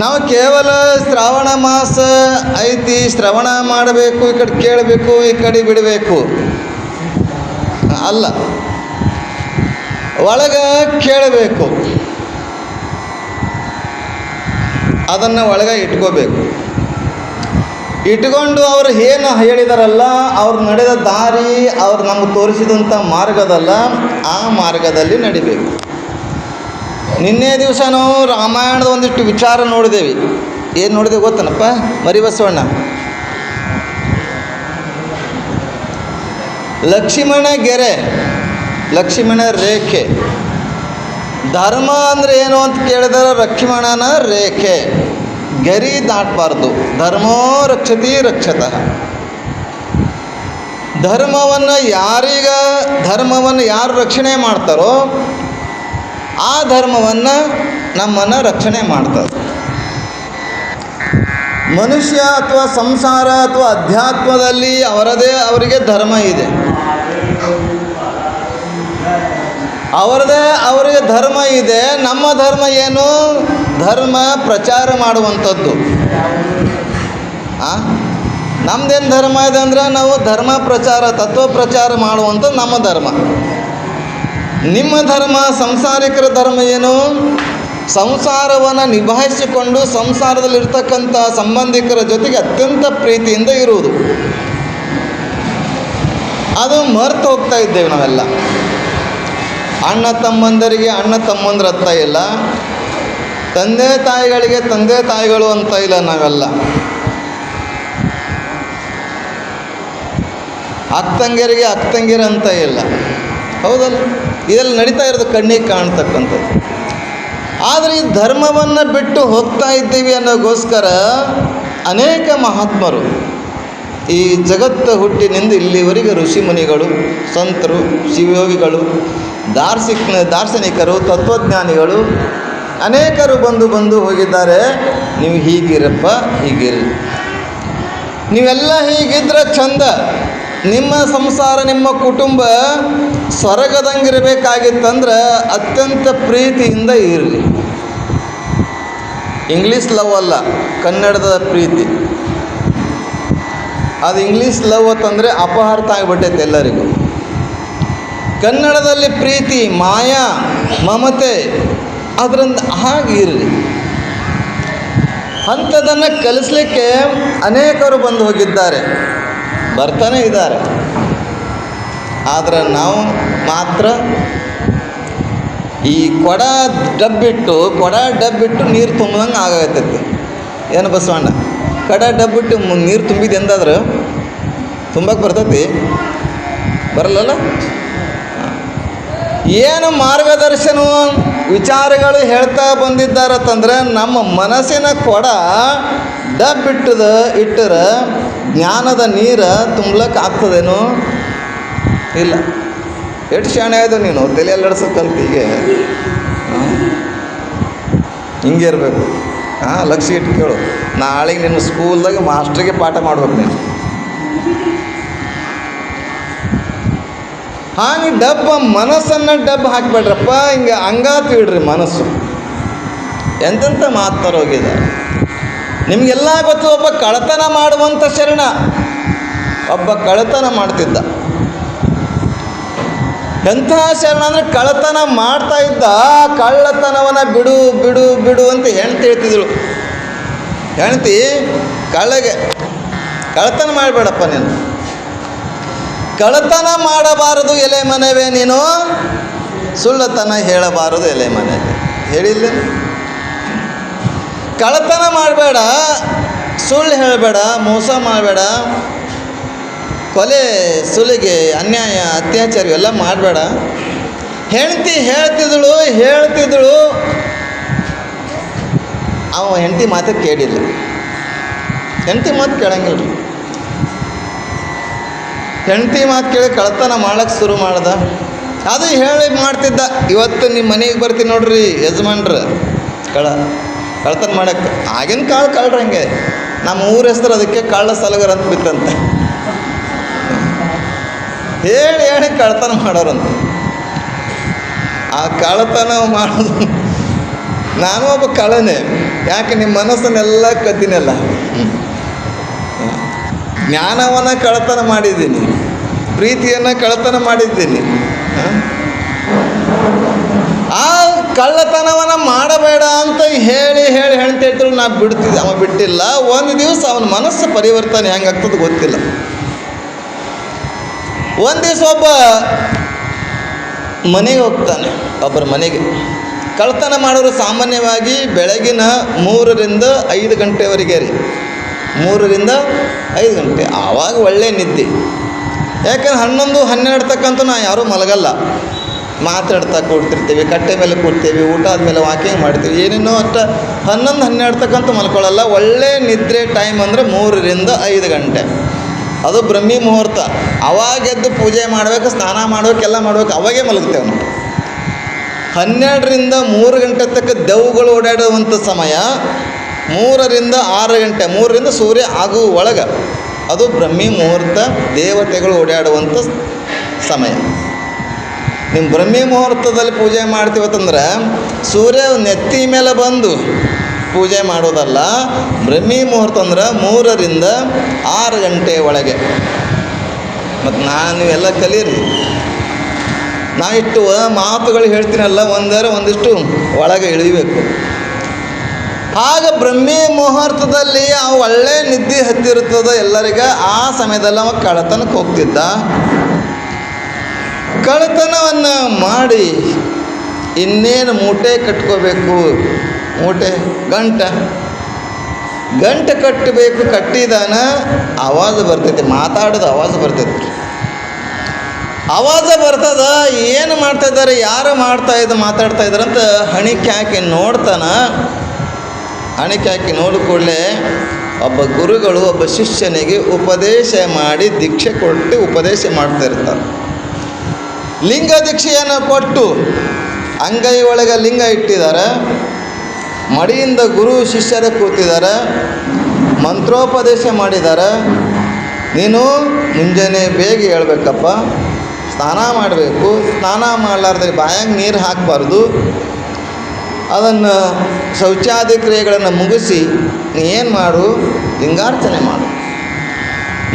ನಾವು ಕೇವಲ ಶ್ರಾವಣ ಮಾಸ ಐತಿ, ಶ್ರವಣ ಮಾಡಬೇಕು, ಈ ಕಡೆ ಕೇಳಬೇಕು, ಈ ಕಡೆ ಬಿಡಬೇಕು ಅಲ್ಲ, ಒಳಗೆ ಕೇಳಬೇಕು, ಅದನ್ನು ಒಳಗೆ ಇಟ್ಕೋಬೇಕು. ಇಟ್ಕೊಂಡು ಅವರು ಏನು ಹೇಳಿದಾರಲ್ಲ, ಅವ್ರು ನಡೆದ ದಾರಿ, ಅವ್ರು ನಮಗೆ ತೋರಿಸಿದಂಥ ಮಾರ್ಗದಲ್ಲ, ಆ ಮಾರ್ಗದಲ್ಲಿ ನಡಿಬೇಕು. ನಿನ್ನೆ ದಿವಸ ನಾವು ರಾಮಾಯಣದ ಒಂದಿಷ್ಟು ವಿಚಾರ ನೋಡಿದೇವೆ. ಏನು ನೋಡಿದೇವೆ ಗೊತ್ತನಪ್ಪ ಮರಿಬಸವಣ್ಣ? ಲಕ್ಷ್ಮಣ ಗೆರೆ, ಲಕ್ಷ್ಮಣ ರೇಖೆ. ಧರ್ಮ ಅಂದರೆ ಏನು ಅಂತ ಕೇಳಿದರೆ ಲಕ್ಷ್ಮಣನ ರೇಖೆ, ಗರಿ ದಾಟಬಾರ್ದು. ಧರ್ಮೋ ರಕ್ಷತಿ ರಕ್ಷತಃ. ಧರ್ಮವನ್ನು ಯಾರು ರಕ್ಷಣೆ ಮಾಡ್ತಾರೋ ಆ ಧರ್ಮವನ್ನು ನಮ್ಮನ್ನು ರಕ್ಷಣೆ ಮಾಡ್ತದೆ. ಮನುಷ್ಯ ಅಥವಾ ಸಂಸಾರ ಅಥವಾ ಅಧ್ಯಾತ್ಮದಲ್ಲಿ ಅವರಿಗೆ ಧರ್ಮ ಇದೆ, ಅವರಿಗೆ ಧರ್ಮ ಇದೆ. ನಮ್ಮ ಧರ್ಮ ಏನು? ಧರ್ಮ ಪ್ರಚಾರ ಮಾಡುವಂಥದ್ದು. ನಮ್ಮದೇನು ಧರ್ಮ ಇದೆ ಅಂದರೆ ನಾವು ಧರ್ಮ ಪ್ರಚಾರ, ತತ್ವ ಪ್ರಚಾರ ಮಾಡುವಂಥದ್ದು ನಮ್ಮ ಧರ್ಮ. ನಿಮ್ಮ ಧರ್ಮ, ಸಂಸಾರಿಕರ ಧರ್ಮ ಏನು? ಸಂಸಾರವನ್ನು ನಿಭಾಯಿಸಿಕೊಂಡು ಸಂಸಾರದಲ್ಲಿರ್ತಕ್ಕಂಥ ಸಂಬಂಧಿಕರ ಜೊತೆಗೆ ಅತ್ಯಂತ ಪ್ರೀತಿಯಿಂದ ಇರುವುದು. ಅದು ಮರೆತು ಹೋಗ್ತಾ ಇದ್ದೇವೆ ನಾವೆಲ್ಲ. ಅಣ್ಣ ತಮ್ಮಂದರಿಗೆ ಅಣ್ಣ ತಮ್ಮಂದ್ರ ಅರ್ಥ ಇಲ್ಲ, ತಂದೆ ತಾಯಿಗಳಿಗೆ ತಂದೆ ತಾಯಿಗಳು ಅಂತ ಇಲ್ಲ ನಾವೆಲ್ಲ. ಅಕ್ಕಂಗಿಯರಿಗೆ ಅಕ್ಕಂಗಿರ ಅಂತ ಇಲ್ಲ, ಹೌದಲ್ಲ? ಇದೆಲ್ಲ ನಡೀತಾ ಇರೋದು ಕಣ್ಣಿಗೆ ಕಾಣ್ತಕ್ಕಂಥದ್ದು. ಆದರೆ ಈ ಧರ್ಮವನ್ನು ಬಿಟ್ಟು ಹೋಗ್ತಾ ಇದ್ದೀವಿ ಅನ್ನೋಗೋಸ್ಕರ ಅನೇಕ ಮಹಾತ್ಮರು ಈ ಜಗತ್ತು ಹುಟ್ಟಿನಿಂದ ಇಲ್ಲಿವರೆಗೆ ಋಷಿಮುನಿಗಳು, ಸಂತರು, ಶಿವಯೋಗಿಗಳು, ದಾರ್ಶನಿಕರು, ತತ್ವಜ್ಞಾನಿಗಳು ಅನೇಕರು ಬಂದು ಹೋಗಿದ್ದಾರೆ. ನೀವು ಹೀಗಿರಪ್ಪ, ಹೀಗಿರಿ, ನೀವೆಲ್ಲ ಹೀಗಿದ್ರೆ ಚಂದ, ನಿಮ್ಮ ಸಂಸಾರ, ನಿಮ್ಮ ಕುಟುಂಬ ಸ್ವರ್ಗದಂಗಿರಬೇಕಾಗಿತ್ತಂದ್ರೆ ಅತ್ಯಂತ ಪ್ರೀತಿಯಿಂದ ಇರಲಿ. ಇಂಗ್ಲೀಷ್ ಲವ್ ಅಲ್ಲ, ಕನ್ನಡದ ಪ್ರೀತಿ. ಅದು ಇಂಗ್ಲೀಷ್ ಲವ್ ಅಂತಂದರೆ ಅಪಹಾರ್ಥ ಆಗಿಬಿಟ್ಟೈತೆ ಎಲ್ಲರಿಗೂ. ಕನ್ನಡದಲ್ಲಿ ಪ್ರೀತಿ, ಮಾಯಾ, ಮಮತೆ, ಅದರಿಂದ ಹಾಗಿರಲಿ. ಅಂಥದ್ದನ್ನು ಕಲಿಸ್ಲಿಕ್ಕೆ ಅನೇಕರು ಬಂದು ಹೋಗಿದ್ದಾರೆ, ಬರ್ತಾನೆ ಇದ್ದಾರೆ. ಆದರೆ ನಾವು ಮಾತ್ರ ಈ ಕೊಡ ಡಬ್ಬಿಟ್ಟು ನೀರು ತುಂಬ್ದಂಗೆ ಆಗತ್ತೈತಿ. ಏನು ಬಸವಣ್ಣ, ಕೊಡ ಡಬ್ಬಿಟ್ಟು ನೀರು ತುಂಬಿದೆ ಎಂದಾದ್ರೆ ತುಂಬಕ್ಕೆ ಬರ್ತೈತಿ? ಬರಲ್ಲಲ್ಲ. ಏನು ಮಾರ್ಗದರ್ಶನ ವಿಚಾರಗಳು ಹೇಳ್ತಾ ಬಂದಿದ್ದಾರತ್ತಂದ್ರೆ, ನಮ್ಮ ಮನಸ್ಸಿನ ಕೊಡ ಇಟ್ಟರೆ ಜ್ಞಾನದ ನೀರು ತುಂಬಲಕ್ಕೆ ಆಗ್ತದೇನೋ? ಇಲ್ಲ. ಎಷ್ಟು ಶಾಣೆ ಆಯ್ತು ನೀನು, ತಲೆಯಲ್ಲಿ ನಡ್ಸಕ್ಕಂತ. ಹಿಂಗೆ ಇರಬೇಕು. ಲಕ್ಷ್ಯ ಇಟ್ಟು ಕೇಳು. ನಾಳೆಗೆ ನಿನ್ನ ಸ್ಕೂಲ್ದಾಗ ಮಾಸ್ಟ್ರಿಗೆ ಪಾಠ ಮಾಡ್ಬೇಕು ನೀನು. ಹಾಗೆ ಮನಸ್ಸನ್ನು ಹಾಕಿಬಿಡ್ರಪ್ಪ, ಹಿಂಗೆ ಹಂಗಾತು ಇಡ್ರಿ ಮನಸ್ಸು. ಎಂತೆಂಥ ಮಾತಾರೋಗಿದ್ದಾರೆ. ನಿಮಗೆಲ್ಲ ಗೊತ್ತು, ಒಬ್ಬ ಕಳ್ಳತನ ಮಾಡುವಂಥ ಶರಣ, ಒಬ್ಬ ಕಳ್ಳತನ ಮಾಡ್ತಿದ್ದ. ಎಂಥ ಶರಣ ಅಂದರೆ ಕಳ್ಳತನ ಮಾಡ್ತಾ ಇದ್ದ. ಕಳ್ಳತನವನ್ನು ಬಿಡು ಅಂತ ಹೆಂಡ್ತಿ ಹೇಳ್ತಿದ್ರು. ಹೆಂಡ್ತಿ ಕಳ್ಳತನ ಮಾಡಬೇಡಪ್ಪ ನೀನು, ಕಳ್ಳತನ ಮಾಡಬಾರದು ಎಲೆ ಮನೆವೇ ನೀನು, ಸುಳ್ಳತನ ಹೇಳಬಾರದು ಎಲೆ ಮನೆವೇ. ಹೇಳಿಲ್ಲ? ಕಳ್ಳತನ ಮಾಡಬೇಡ, ಸುಳ್ಳು ಹೇಳಬೇಡ, ಮೋಸ ಮಾಡಬೇಡ, ಕೊಲೆ, ಸುಲಿಗೆ, ಅನ್ಯಾಯ, ಅತ್ಯಾಚಾರ ಇವೆಲ್ಲ ಮಾಡಬೇಡ. ಹೆಂಡ್ತಿ ಹೇಳ್ತಿದ್ದಳು. ಅವ ಹೆಂಡ್ತಿ ಮಾತು ಕೇಳಿಲ್ಲ. ಹೆಂಡ್ತಿ ಮಾತು ಕೇಳಂಗಿಲ್ಲ. ಹೆಂಡ್ತಿ ಮಾತು ಕೇಳಿ ಕಳ್ಳತನ ಮಾಡಕ್ಕೆ ಶುರು ಮಾಡ್ದ. ಅದು ಹೇಳಿ ಮಾಡ್ತಿದ್ದ. ಇವತ್ತು ನಿಮ್ಮ ಮನೆಗೆ ಬರ್ತೀನಿ ನೋಡ್ರಿ ಯಜಮಾನ್ರು, ಕಳ್ಳತನ ಮಾಡಕ್ಕೆ. ಆಗಿನ ಕಾಲ ಕಳ್ರ ಹಂಗೆ. ನಮ್ಮ ಊರ ಹೆಸರು ಅದಕ್ಕೆ ಕಳ್ಳ ಸಲಗರ ಅಂತ ಬಿತ್ತಂತೆ. ಹೇಳಿ ಕಳ್ಳತನ ಮಾಡೋರಂತ. ಆ ಕಳ್ಳತನ ಮಾಡೋದು, ನಾನು ಒಬ್ಬ ಕಳ್ಳನೇ. ಯಾಕೆ ನಿಮ್ಮ ಮನಸ್ಸನ್ನೆಲ್ಲ ಕದ್ದಿನಲ್ಲ. ಜ್ಞಾನವನ್ನು ಕಳ್ಳತನ ಮಾಡಿದ್ದೀನಿ, ಪ್ರೀತಿಯನ್ನು ಕಳ್ಳತನ ಮಾಡಿದ್ದೀನಿ. ಆ ಕಳ್ಳತನವನ್ನು ಮಾಡಬೇಡ ಅಂತ ಹೇಳಿ ಹೇಳಿ ಹೇಳ್ತಿದ್ರು. ನಾ ಬಿಡ್ತಿದ್ದೆ, ಅವ ಬಿಟ್ಟಿಲ್ಲ. ಒಂದು ದಿವಸ ಅವನ ಮನಸ್ಸು ಪರಿವರ್ತನೆ ಹೆಂಗಾಗ್ತದೆ ಗೊತ್ತಿಲ್ಲ. ಒಂದು ದಿವಸ ಒಬ್ಬ ಮನೆಗೆ ಹೋಗ್ತಾನೆ, ಒಬ್ಬರ ಮನೆಗೆ. ಕಳ್ಳತನ ಮಾಡೋರು ಸಾಮಾನ್ಯವಾಗಿ ಬೆಳಗಿನ 3ರಿಂದ 5 ಗಂಟೆವರೆಗೆ ರೀ, 3ರಿಂದ 5 ಗಂಟೆ. ಆವಾಗ ಒಳ್ಳೆ ನಿದ್ದೆ. ಯಾಕಂದ್ರೆ 11, 12 ತಕ್ಕಂತೂ ನಾ ಯಾರೂ ಮಲಗಲ್ಲ. ಮಾತಾಡ್ತಾ ಕೂಡ್ತಿರ್ತೀವಿ, ಕಟ್ಟೆ ಮೇಲೆ ಕೂಡ್ತೀವಿ, ಊಟ ಆದಮೇಲೆ ವಾಕಿಂಗ್ ಮಾಡ್ತೀವಿ, ಏನೇನೋ ಅಷ್ಟ 11, 12 ತಕ್ಕಂತೂ ಮಲ್ಕೊಳ್ಳಲ್ಲ. ಒಳ್ಳೆ ನಿದ್ರೆ ಟೈಮ್ ಅಂದರೆ 3ರಿಂದ 5 ಗಂಟೆ. ಅದು ಬ್ರಹ್ಮಿ ಮುಹೂರ್ತ. ಅವಾಗ ಎದ್ದು ಪೂಜೆ ಮಾಡಬೇಕು, ಸ್ನಾನ ಮಾಡಬೇಕು, ಎಲ್ಲ ಮಾಡಬೇಕು, ಅವಾಗೇ ಮಲಗ್ತೇವೆ ನಾವು. 12ರಿಂದ 3 ಗಂಟೆ ತಕ್ಕ ದೆವ್ವಗಳು ಓಡಾಡುವಂಥ ಸಮಯ. 3ರಿಂದ 6 ಗಂಟೆ, 3ರಿಂದ ಸೂರ್ಯ ಆಗುವ ಒಳಗೆ ಅದು ಬ್ರಹ್ಮಿ ಮುಹೂರ್ತ, ದೇವತೆಗಳು ಓಡಾಡುವಂಥ ಸಮಯ. ನಿಮ್ಮ ಬ್ರಹ್ಮಿ ಮುಹೂರ್ತದಲ್ಲಿ ಪೂಜೆ ಮಾಡ್ತೀವತ್ತಂದ್ರೆ ಸೂರ್ಯ ನೆತ್ತಿ ಮೇಲೆ ಬಂದು ಪೂಜೆ ಮಾಡೋದಲ್ಲ. ಬ್ರಹ್ಮಿ ಮುಹೂರ್ತ ಅಂದ್ರೆ 3ರಿಂದ 6 ಗಂಟೆ ಒಳಗೆ. ಮತ್ತು ನಾನು ಎಲ್ಲ ಕಲೀರಿ, ನಾ ಇಟ್ಟು ಮಾತುಗಳು ಹೇಳ್ತೀನಲ್ಲ, ಒಂದಿಷ್ಟು ಒಳಗೆ ಇಳಿಬೇಕು. ಆಗ ಬ್ರಹ್ಮಿ ಮುಹೂರ್ತದಲ್ಲಿ ಆ ಒಳ್ಳೆ ನಿದ್ದೆ ಹತ್ತಿರುತ್ತದೆ ಎಲ್ಲರಿಗೆ. ಆ ಸಮಯದಲ್ಲಿ ಅವ ಕಳ್ಳತನಕ್ಕೆ ಹೋಗ್ತಿದ್ದ. ಕಳ್ಳತನವನ್ನು ಮಾಡಿ ಇನ್ನೇನು ಮೂಟೆ ಕಟ್ಕೋಬೇಕು, ಗಂಟೆ ಕಟ್ಟಬೇಕು. ಕಟ್ಟಿದಾನ ಆವಾಜ್ ಬರ್ತೈತಿ, ಮಾತಾಡೋದು ಆವಾಜ್ ಬರ್ತೈತಿ. ಆವಾಜ ಬರ್ತದ, ಏನು ಮಾಡ್ತಾಯಿದ್ದಾರೆ, ಯಾರು ಮಾತಾಡ್ತಾ ಇದ್ದಾರೆ ಅಂತ ಹಣಿಕೆ ಹಾಕಿ ನೋಡ್ತಾನ. ಹಣಿಕೆ ಹಾಕಿ ನೋಡಿದ ಕೂಡಲೇ ಒಬ್ಬ ಗುರುಗಳು ಒಬ್ಬ ಶಿಷ್ಯನಿಗೆ ಉಪದೇಶ ಮಾಡಿ ದೀಕ್ಷೆ ಕೊಟ್ಟು ಉಪದೇಶ ಮಾಡ್ತಾ ಇರ್ತಾರೆ. ಲಿಂಗ ದೀಕ್ಷೆಯನ್ನು ಕೊಟ್ಟು ಅಂಗೈ ಒಳಗೆ ಲಿಂಗ ಇಟ್ಟಿದ್ದಾರೆ. ಮಡಿಯಿಂದ ಗುರು ಶಿಷ್ಯರ ಕೂತಿದ್ದಾರೆ, ಮಂತ್ರೋಪದೇಶ ಮಾಡಿದ್ದಾರೆ. ನೀನು ಮುಂಜಾನೆ ಬೇಗ ಹೇಳ್ಬೇಕಪ್ಪ, ಸ್ನಾನ ಮಾಡಬೇಕು. ಸ್ನಾನ ಮಾಡಲಾರ್ದೆ ಬಾಯಾಗ ನೀರು ಹಾಕಬಾರ್ದು. ಅದನ್ನು ಶೌಚಾದಿ ಕ್ರಿಯೆಗಳನ್ನು ಮುಗಿಸಿ ನೀ ಏನು ಮಾಡು, ಲಿಂಗಾರ್ಚನೆ ಮಾಡು.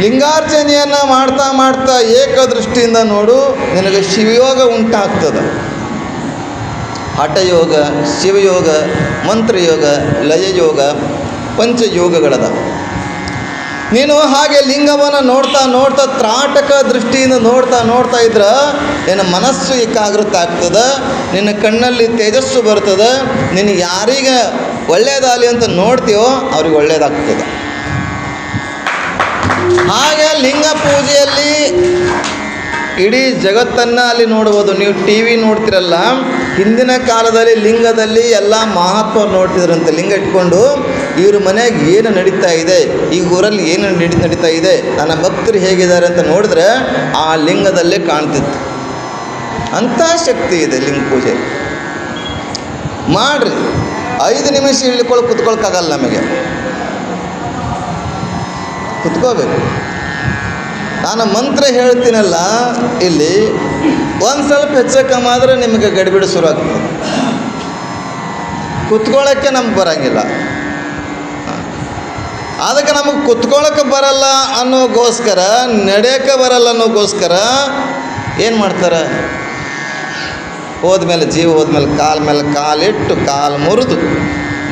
ಲಿಂಗಾರ್ಚನೆಯನ್ನು ಮಾಡ್ತಾ ಮಾಡ್ತಾ ಏಕದೃಷ್ಟಿಯಿಂದ ನೋಡು, ನಿನಗೆ ಶಿವಯೋಗ ಉಂಟಾಗ್ತದೆ. ಹಠಯೋಗ, ಶಿವಯೋಗ, ಮಂತ್ರಯೋಗ, ಲಯಯೋಗ, ಪಂಚಯೋಗಗಳದ. ನೀನು ಹಾಗೆ ಲಿಂಗವನ್ನು ನೋಡ್ತಾ ನೋಡ್ತಾ ತ್ರಾಟಕ ದೃಷ್ಟಿಯಿಂದ ನೋಡ್ತಾ ಇದ್ರೆ ನಿನ್ನ ಮನಸ್ಸು ಏಕಾಗ್ರತೆ ಆಗ್ತದೆ, ನಿನ್ನ ಕಣ್ಣಲ್ಲಿ ತೇಜಸ್ಸು ಬರ್ತದೆ. ನಿನಗೆ ಯಾರಿಗೆ ಒಳ್ಳೆಯದಾಗಲಿ ಅಂತ ನೋಡ್ತೀವೋ ಅವ್ರಿಗೆ ಒಳ್ಳೆಯದಾಗ್ತದೆ. ಹಾಗೆ ಲಿಂಗ ಪೂಜೆಯಲ್ಲಿ ಇಡೀ ಜಗತ್ತನ್ನು ಅಲ್ಲಿ ನೋಡ್ಬೋದು. ನೀವು ಟಿ ವಿ ನೋಡ್ತಿರಲ್ಲ, ಹಿಂದಿನ ಕಾಲದಲ್ಲಿ ಲಿಂಗದಲ್ಲಿ ಎಲ್ಲ ಮಹಾತ್ಮರು ನೋಡ್ತಿದ್ರಂತೆ. ಲಿಂಗ ಇಟ್ಕೊಂಡು ಇವ್ರ ಮನೆಯಾಗ ಏನು ನಡೀತಾ ಇದೆ, ಈ ಊರಲ್ಲಿ ಏನು ನಡೀತಾ ಇದೆ, ನನ್ನ ಭಕ್ತರು ಹೇಗಿದ್ದಾರೆ ಅಂತ ನೋಡಿದ್ರೆ ಆ ಲಿಂಗದಲ್ಲೇ ಕಾಣ್ತಿತ್ತು. ಅಂಥ ಶಕ್ತಿ ಇದೆ ಲಿಂಗ ಪೂಜೆ. ಮಾಡ್ರಿ, 5 ನಿಮಿಷ ಕುತ್ಕೊಳಕ್ಕಾಗಲ್ಲ ನಮಗೆ, ಕುತ್ಕೋಬೇಕು. ನಾನು ಮಂತ್ರ ಹೇಳ್ತೀನಲ್ಲ, ಇಲ್ಲಿ ಒಂದು ಸ್ವಲ್ಪ ಹೆಚ್ಚು ಕಮ್ಮಿ ಆದರೆ ನಿಮಗೆ ಗಡಿಬಿಡಿ ಶುರು ಆಗ್ತದೆ. ಕುತ್ಕೊಳ್ಳೋಕ್ಕೆ ನಮ್ಗೆ ಬರೋಂಗಿಲ್ಲ. ಅದಕ್ಕೆ ನಮಗೆ ಕುತ್ಕೊಳ್ಳೋಕೆ ಬರಲ್ಲ ಅನ್ನೋಗೋಸ್ಕರ, ನಡೆಯೋಕ್ಕೆ ಬರಲ್ಲ ಅನ್ನೋಗೋಸ್ಕರ ಏನು ಮಾಡ್ತಾರೆ, ಹೋದ್ಮೇಲೆ ಜೀವ ಹೋದ್ಮೇಲೆ ಕಾಲ ಮೇಲೆ ಕಾಲಿಟ್ಟು ಕಾಲು ಮುರಿದು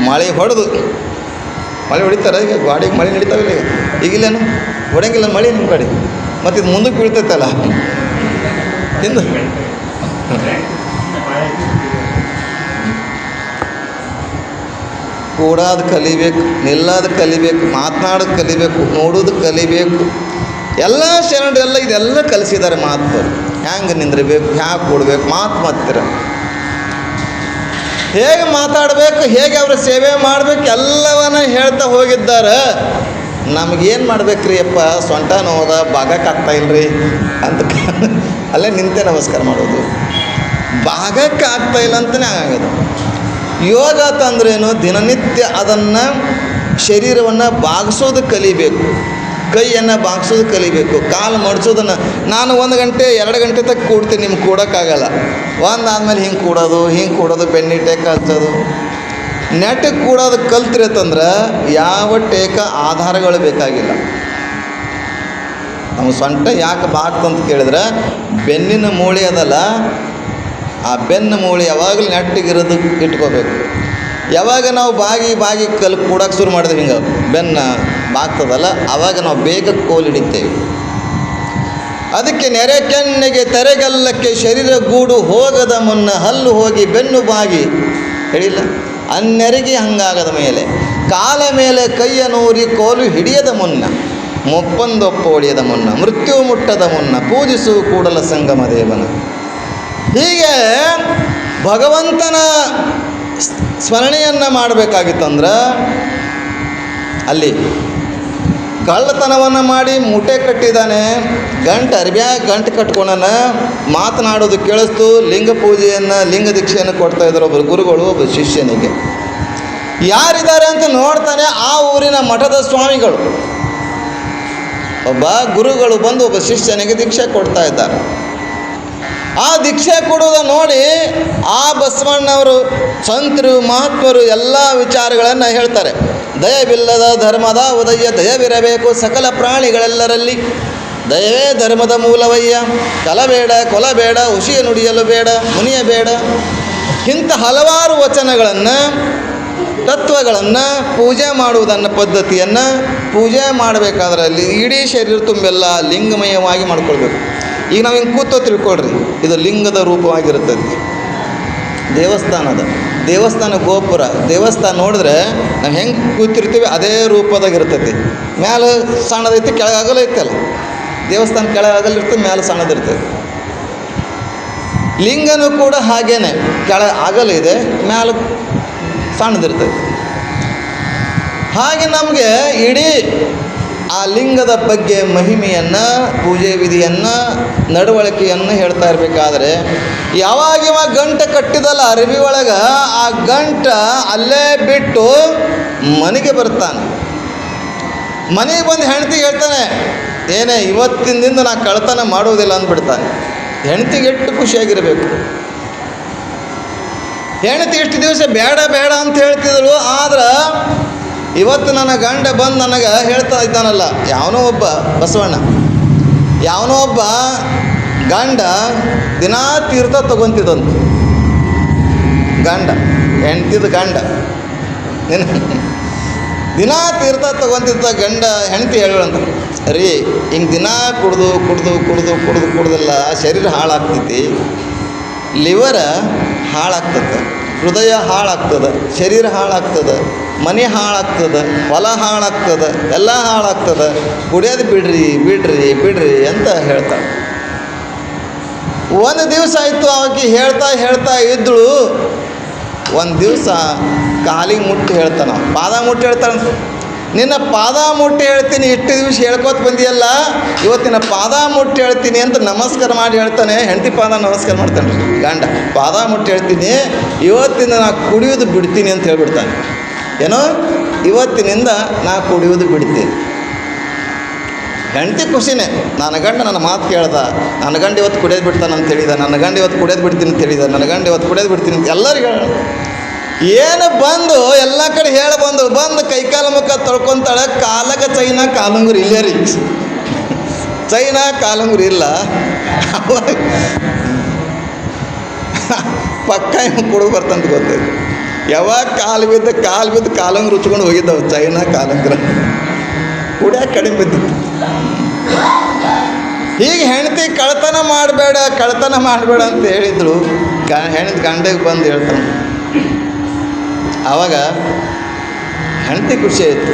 ಮಳೆ ಹೊಡಿತಾರೆ. ಈಗ ಗಾಡಿಗೆ ಮಳೆ ನಡೀತಾವಿಲ್ಲ, ಈಗಿಲ್ಲೇನು ಹೊಡಂಗಿಲ್ಲ ಮಳೆ ನಿಮ್ಮ ಗಾಡಿ. ಮತ್ತು ಇದು ಮುಂದಕ್ಕೆ ಬೀಳ್ತೈತಲ್ಲ ಹಿಂದೆ. ಕೂಡೋದು ಕಲಿಬೇಕು, ನಿಲ್ಲೋದು ಕಲಿಬೇಕು, ಮಾತನಾಡೋದು ಕಲಿಬೇಕು, ನೋಡೋದು ಕಲಿಬೇಕು. ಎಲ್ಲ ಶರಣರೆಲ್ಲ ಇದೆಲ್ಲ ಕಲಿಸಿದ್ದಾರೆ ಮಹಾತ್ಮರು. ಹ್ಯಾಂಗೆ ನಿಂದಿರಬೇಕು, ಹ್ಯಾಂಗೆ ಕೊಡಬೇಕು, ಮಾತಿರ ಹೇಗೆ ಮಾತಾಡಬೇಕು, ಹೇಗೆ ಅವರ ಸೇವೆ ಮಾಡಬೇಕು ಎಲ್ಲವನ್ನ ಹೇಳ್ತಾ ಹೋಗಿದ್ದಾರೆ. ನಮಗೇನು ಮಾಡ್ಬೇಕ್ರಿ ಅಪ್ಪ, ಸೊಂಟ ನೋದ ಭಾಗಕ್ಕೆ ಆಗ್ತಾಯಿಲ್ರಿ ಅಂತ ಅಲ್ಲೇ ನಿಂತೆ ನಮಸ್ಕಾರ ಮಾಡೋದು. ಭಾಗಕ್ಕೆ ಆಗ್ತಾಯಿಲ್ಲ ಅಂತಲೇ ಆಗೋದು. ಯೋಗ ತಂದ್ರೇನು, ದಿನನಿತ್ಯ ಅದನ್ನು ಶರೀರವನ್ನು ಬಾಗಿಸೋದು ಕಲಿಬೇಕು, ಕೈಯನ್ನು ಬಾಗಿಸೋದು ಕಲಿಬೇಕು, ಕಾಲು ಮಡಿಸೋದನ್ನು. ನಾನು 1 ಗಂಟೆ 2 ಗಂಟೆ ತಕ್ಕ ಕೂಡ್ತೀನಿ, ನಿಮ್ಗೆ ಕೂಡೋಕ್ಕಾಗಲ್ಲ. ಒಂದಾದ್ಮೇಲೆ ಹಿಂಗೆ ಕೂಡೋದು, ಬೆನ್ನಿಟ್ಟೆ ಕಲ್ಸೋದು. ನೆಟ್ಟಗೆ ಕೂಡೋದು ಕಲ್ತ್ರಿ ಅಂತಂದ್ರೆ ಯಾವ ಟೇಕ ಆಧಾರಗಳು ಬೇಕಾಗಿಲ್ಲ. ನಮ್ಮ ಸೊಂಟ ಯಾಕೆ ಬಾಗ್ತಂತ ಕೇಳಿದ್ರೆ ಬೆನ್ನಿನ ಮೂಳೆ ಅದಲ್ಲ, ಆ ಬೆನ್ನ ಮೂಳೆ ಯಾವಾಗಲೂ ನೆಟ್ಟಗಿರೋದು ಇಟ್ಕೋಬೇಕು. ಯಾವಾಗ ನಾವು ಬಾಗಿ ಕೂಡಕ್ಕೆ ಶುರು ಮಾಡಿದ್ರೆ ಹಿಂಗೆ ಬೆನ್ನ ಬಾಗ್ತದಲ್ಲ, ಆವಾಗ ನಾವು ಬೇಗ ಕೋಲು ಹಿಡಿತೇವೆ. ಅದಕ್ಕೆ ನೆರೆ ಕೆನ್ನೆಗೆ ತೆರೆಗಲ್ಲಕ್ಕೆ ಶರೀರ ಗೂಡು ಹೋಗದ ಮುನ್ನ ಹಲ್ಲು ಹೋಗಿ ಬೆನ್ನು ಬಾಗಿ ಹೇಳಿಲ್ಲ, ಅನ್ನೆರಿಗೆ ಹಂಗಾಗದ ಮೇಲೆ ಕಾಲ ಮೇಲೆ ಕೈಯ ನೂರಿ ಕೋಲು ಹಿಡಿಯದ ಮುನ್ನ ಮುಪ್ಪಂದೊಪ್ಪ ಒಡೆಯದ ಮುನ್ನ ಮೃತ್ಯು ಮುಟ್ಟದ ಮುನ್ನ ಪೂಜಿಸು ಕೂಡಲ ಸಂಗಮ ದೇವನ. ಹೀಗೆ ಭಗವಂತನ ಸ್ಮರಣೆಯನ್ನು ಮಾಡಬೇಕಾಗಿತ್ತಂದ್ರೆ ಅಲ್ಲಿ ಕಳ್ಳತನವನ್ನು ಮಾಡಿ ಮೂಟೆ ಕಟ್ಟಿದ್ದಾನೆ, ಅರ್ಬ್ಯಾಗ ಗಂಟು ಕಟ್ಕೊಂಡನ, ಮಾತನಾಡೋದು ಕೇಳಿಸ್ತು. ಲಿಂಗ ಪೂಜೆಯನ್ನು ಲಿಂಗ ದೀಕ್ಷೆಯನ್ನು ಕೊಡ್ತಾಯಿದ್ರು ಒಬ್ಬರು ಗುರುಗಳು ಒಬ್ಬ ಶಿಷ್ಯನಿಗೆ. ಯಾರಿದ್ದಾರೆ ಅಂತ ನೋಡ್ತಾನೆ, ಆ ಊರಿನ ಮಠದ ಸ್ವಾಮಿಗಳು ಒಬ್ಬ ಗುರುಗಳು ಬಂದು ಒಬ್ಬ ಶಿಷ್ಯನಿಗೆ ದೀಕ್ಷೆ ಕೊಡ್ತಾ ಇದ್ದಾರೆ. ಆ ದೀಕ್ಷೆ ಕೊಡುವುದನ್ನು ನೋಡಿ ಆ ಬಸವಣ್ಣವರು ಸಂತರು ಮಹಾತ್ಮರು ಎಲ್ಲ ವಿಚಾರಗಳನ್ನು ಹೇಳ್ತಾರೆ. ದಯವಿಲ್ಲದ ಧರ್ಮದ ಉದಯ ದಯವಿರಬೇಕು ಸಕಲ ಪ್ರಾಣಿಗಳೆಲ್ಲರಲ್ಲಿ, ದಯವೇ ಧರ್ಮದ ಮೂಲವಯ್ಯ, ಕಲಬೇಡ ಕೊಲಬೇಡ ಹುಷಿಯ ನುಡಿಯಲು ಬೇಡ ಮುನಿಯಬೇಡ. ಇಂಥ ಹಲವಾರು ವಚನಗಳನ್ನು ತತ್ವಗಳನ್ನು ಪೂಜೆ ಮಾಡುವುದನ್ನು ಪದ್ಧತಿಯನ್ನು ಪೂಜೆ ಮಾಡಬೇಕಾದ್ರೆ ಅಲ್ಲಿ ಇಡೀ ಶರೀರ ತುಂಬೆಲ್ಲ ಲಿಂಗಮಯವಾಗಿ ಮಾಡ್ಕೊಳ್ಬೇಕು. ಈಗ ನಾವು ಹಿಂಗೆ ಕೂತೋ ತಿಳ್ಕೊಳ್ರಿ, ಇದು ಲಿಂಗದ ರೂಪವಾಗಿರುತ್ತದೆ. ದೇವಸ್ಥಾನ ಗೋಪುರ ದೇವಸ್ಥಾನ ನೋಡಿದ್ರೆ ನಾವು ಹೆಂಗೆ ಕೂತಿರ್ತೀವಿ ಅದೇ ರೂಪದಾಗಿರ್ತೈತಿ. ಮ್ಯಾಲೆ ಸಣ್ಣದೈತಿ, ಕೆಳಗಾಗಲು ಐತಲ್ಲ. ದೇವಸ್ಥಾನ ಕೆಳಗಾಗಲಿರ್ತದೆ, ಮ್ಯಾಲೆ ಸಣ್ಣದಿರ್ತದೆ. ಲಿಂಗನೂ ಕೂಡ ಹಾಗೇನೆ, ಆಗಲಿದೆ, ಮ್ಯಾಲೆ ಸಣ್ಣದಿರ್ತದೆ. ಹಾಗೆ ನಮಗೆ ಇಡೀ ಆ ಲಿಂಗದ ಬಗ್ಗೆ ಮಹಿಮೆಯನ್ನು, ಪೂಜೆ ವಿಧಿಯನ್ನು, ನಡವಳಿಕೆಯನ್ನು ಹೇಳ್ತಾ ಇರಬೇಕಾದ್ರೆ ಯಾವಾಗ ಗಂಟೆ ಕಟ್ಟಿದಲ್ಲ ಅರಿವಿ ಒಳಗೆ, ಆ ಗಂಟ ಅಲ್ಲೇ ಬಿಟ್ಟು ಮನೆಗೆ ಬರ್ತಾನೆ. ಮನೆಗೆ ಬಂದು ಹೆಂಡ್ತಿಗೆ ಹೇಳ್ತಾನೆ, ಏನೇ ಇವತ್ತಿನ ದಿನ ನಾ ಕಳ್ತನ ಮಾಡೋದಿಲ್ಲ ಅಂದ್ಬಿಡ್ತಾನೆ. ಹೆಂಡ್ತಿಗೆ ಎಷ್ಟು ಖುಷಿಯಾಗಿರಬೇಕು. ಹೆಂಡ್ತಿ ಇಷ್ಟು ದಿವಸ ಬೇಡ ಅಂತ ಹೇಳ್ತಿದ್ರು, ಆದ್ರೆ ಇವತ್ತು ನನ್ನ ಗಂಡ ಬಂದು ನನಗೆ ಹೇಳ್ತಾ ಇದ್ದಾನಲ್ಲ, ಯಾವನೋ ಒಬ್ಬ ಬಸವಣ್ಣ, ಯಾವನೋ ಒಬ್ಬ ಗಂಡ ದಿನಾ ತೀರ್ಥ ತೊಗೊತಿದ್ದಂತ. ಹೆಂಡ್ತಿದ ಗಂಡ ದಿನಾ ತೀರ್ಥ ತೊಗೊತಿದ್ದ ಗಂಡ ಹೆಂಡ್ತಿ ಹೇಳಂತ, ರೀ ಹಿಂಗೆ ದಿನಾ ಕುಡ್ದಿಲ್ಲ ಶರೀರ ಹಾಳಾಗ್ತೈತಿ, ಲಿವರ ಹಾಳಾಗ್ತದೆ, ಹೃದಯ ಹಾಳಾಗ್ತದೆ, ಶರೀರ ಹಾಳಾಗ್ತದೆ, ಮನೆ ಹಾಳಾಗ್ತದೆ, ಹೊಲ ಹಾಳಾಗ್ತದೆ, ಎಲ್ಲ ಹಾಳಾಗ್ತದೆ, ಕುಡಿಯೋದು ಬಿಡ್ರಿ ಅಂತ ಹೇಳ್ತಾಳೆ. ಒಂದು ದಿವಸ ಆಯಿತು, ಆಕೆ ಹೇಳ್ತಾ ಇದ್ದಳು. ಒಂದು ದಿವಸ ಕಾಲಿಗೆ ಮುಟ್ಟಿ ಹೇಳ್ತಾನೆ, ಪಾದ ಮುಟ್ಟಿ ಹೇಳ್ತಾನೆ, ನಿನ್ನ ಪಾದ ಮುಟ್ಟಿ ಹೇಳ್ತೀನಿ, ಇಷ್ಟು ದಿವಸ ಹೇಳ್ಕೊತ ಬಂದಿಯಲ್ಲ, ಇವತ್ತಿನ ಪಾದ ಮುಟ್ಟಿ ಹೇಳ್ತೀನಿ ಅಂತ ನಮಸ್ಕಾರ ಮಾಡಿ ಹೇಳ್ತಾನೆ. ಹೆಂಡತಿ ಪಾದ ನಮಸ್ಕಾರ ಮಾಡ್ತಾನೆ ಗಂಡ, ಪಾದ ಮುಟ್ಟಿ ಹೇಳ್ತೀನಿ, ಇವತ್ತಿನ ನಾ ಕುಡಿಯೋದು ಬಿಡ್ತೀನಿ ಅಂತ ಹೇಳ್ಬಿಡ್ತಾನೆ. ಏನೋ ಇವತ್ತಿನಿಂದ ನಾ ಕುಡಿಯೋದು ಬಿಡ್ತೀನಿ. ಹೆಂಡತಿ ಖುಷಿನೇ, ನನ್ನ ಗಂಡ ನನ್ನ ಮಾತು ಕೇಳ್ದ, ನನ್ನ ಗಂಡ ಇವತ್ತು ಕುಡಿಯೋದು ಬಿಡ್ತಾನೆ ಅಂತ ಹೇಳಿದ, ನನ್ನ ಗಂಡ ಇವತ್ತು ಕುಡಿಯೋದು ಬಿಡ್ತೀನಿ ಅಂತ ಹೇಳಿದ, ನನ್ನ ಗಂಡ ಇವತ್ತು ಕುಡಿಯೋದು ಬಿಡ್ತೀನಿ ಅಂತ ಎಲ್ಲರಿಗೂ ಹೇಳ. ಏನು ಬಂದು ಎಲ್ಲ ಕಡೆ ಹೇಳಿ ಬಂದು ಕೈಕಾಲ ಮುಖ ತೊಳ್ಕೊತಾಳೆ. ಕಾಲಕ್ಕೆ ಚೈನಾ ಕಾಲುಂಗುರು ಇಲ್ಲೇ ರೀ, ಚೈನಾ ಕಾಲುಂಗುರು ಇಲ್ಲ. ಪಕ್ಕ ಕುಡಿದು ಬರ್ತಂತ ಗೊತ್ತೈತಿ. ಯಾವಾಗ ಕಾಲು ಬಿದ್ದು ಕಾಲುಂಗುರು ಉಚ್ಕೊಂಡು ಹೋಗಿದ್ದವು ಚೈನಾ ಕಾಲುಂಗುರ, ಕುಡಿಯೋಕೆ ಕಡಿಮೆ ಬಿದ್ದಿತ್ತು. ಹೀಗೆ ಹೆಂಡತಿ ಕಳ್ತನ ಮಾಡಬೇಡ ಅಂತ ಹೇಳಿದ್ರು. ಗಂಡಗೆ ಬಂದು ಹೇಳ್ತಾನೆ. ಆವಾಗ ಹೆಂಡತಿ ಖುಷಿ ಆಯಿತು.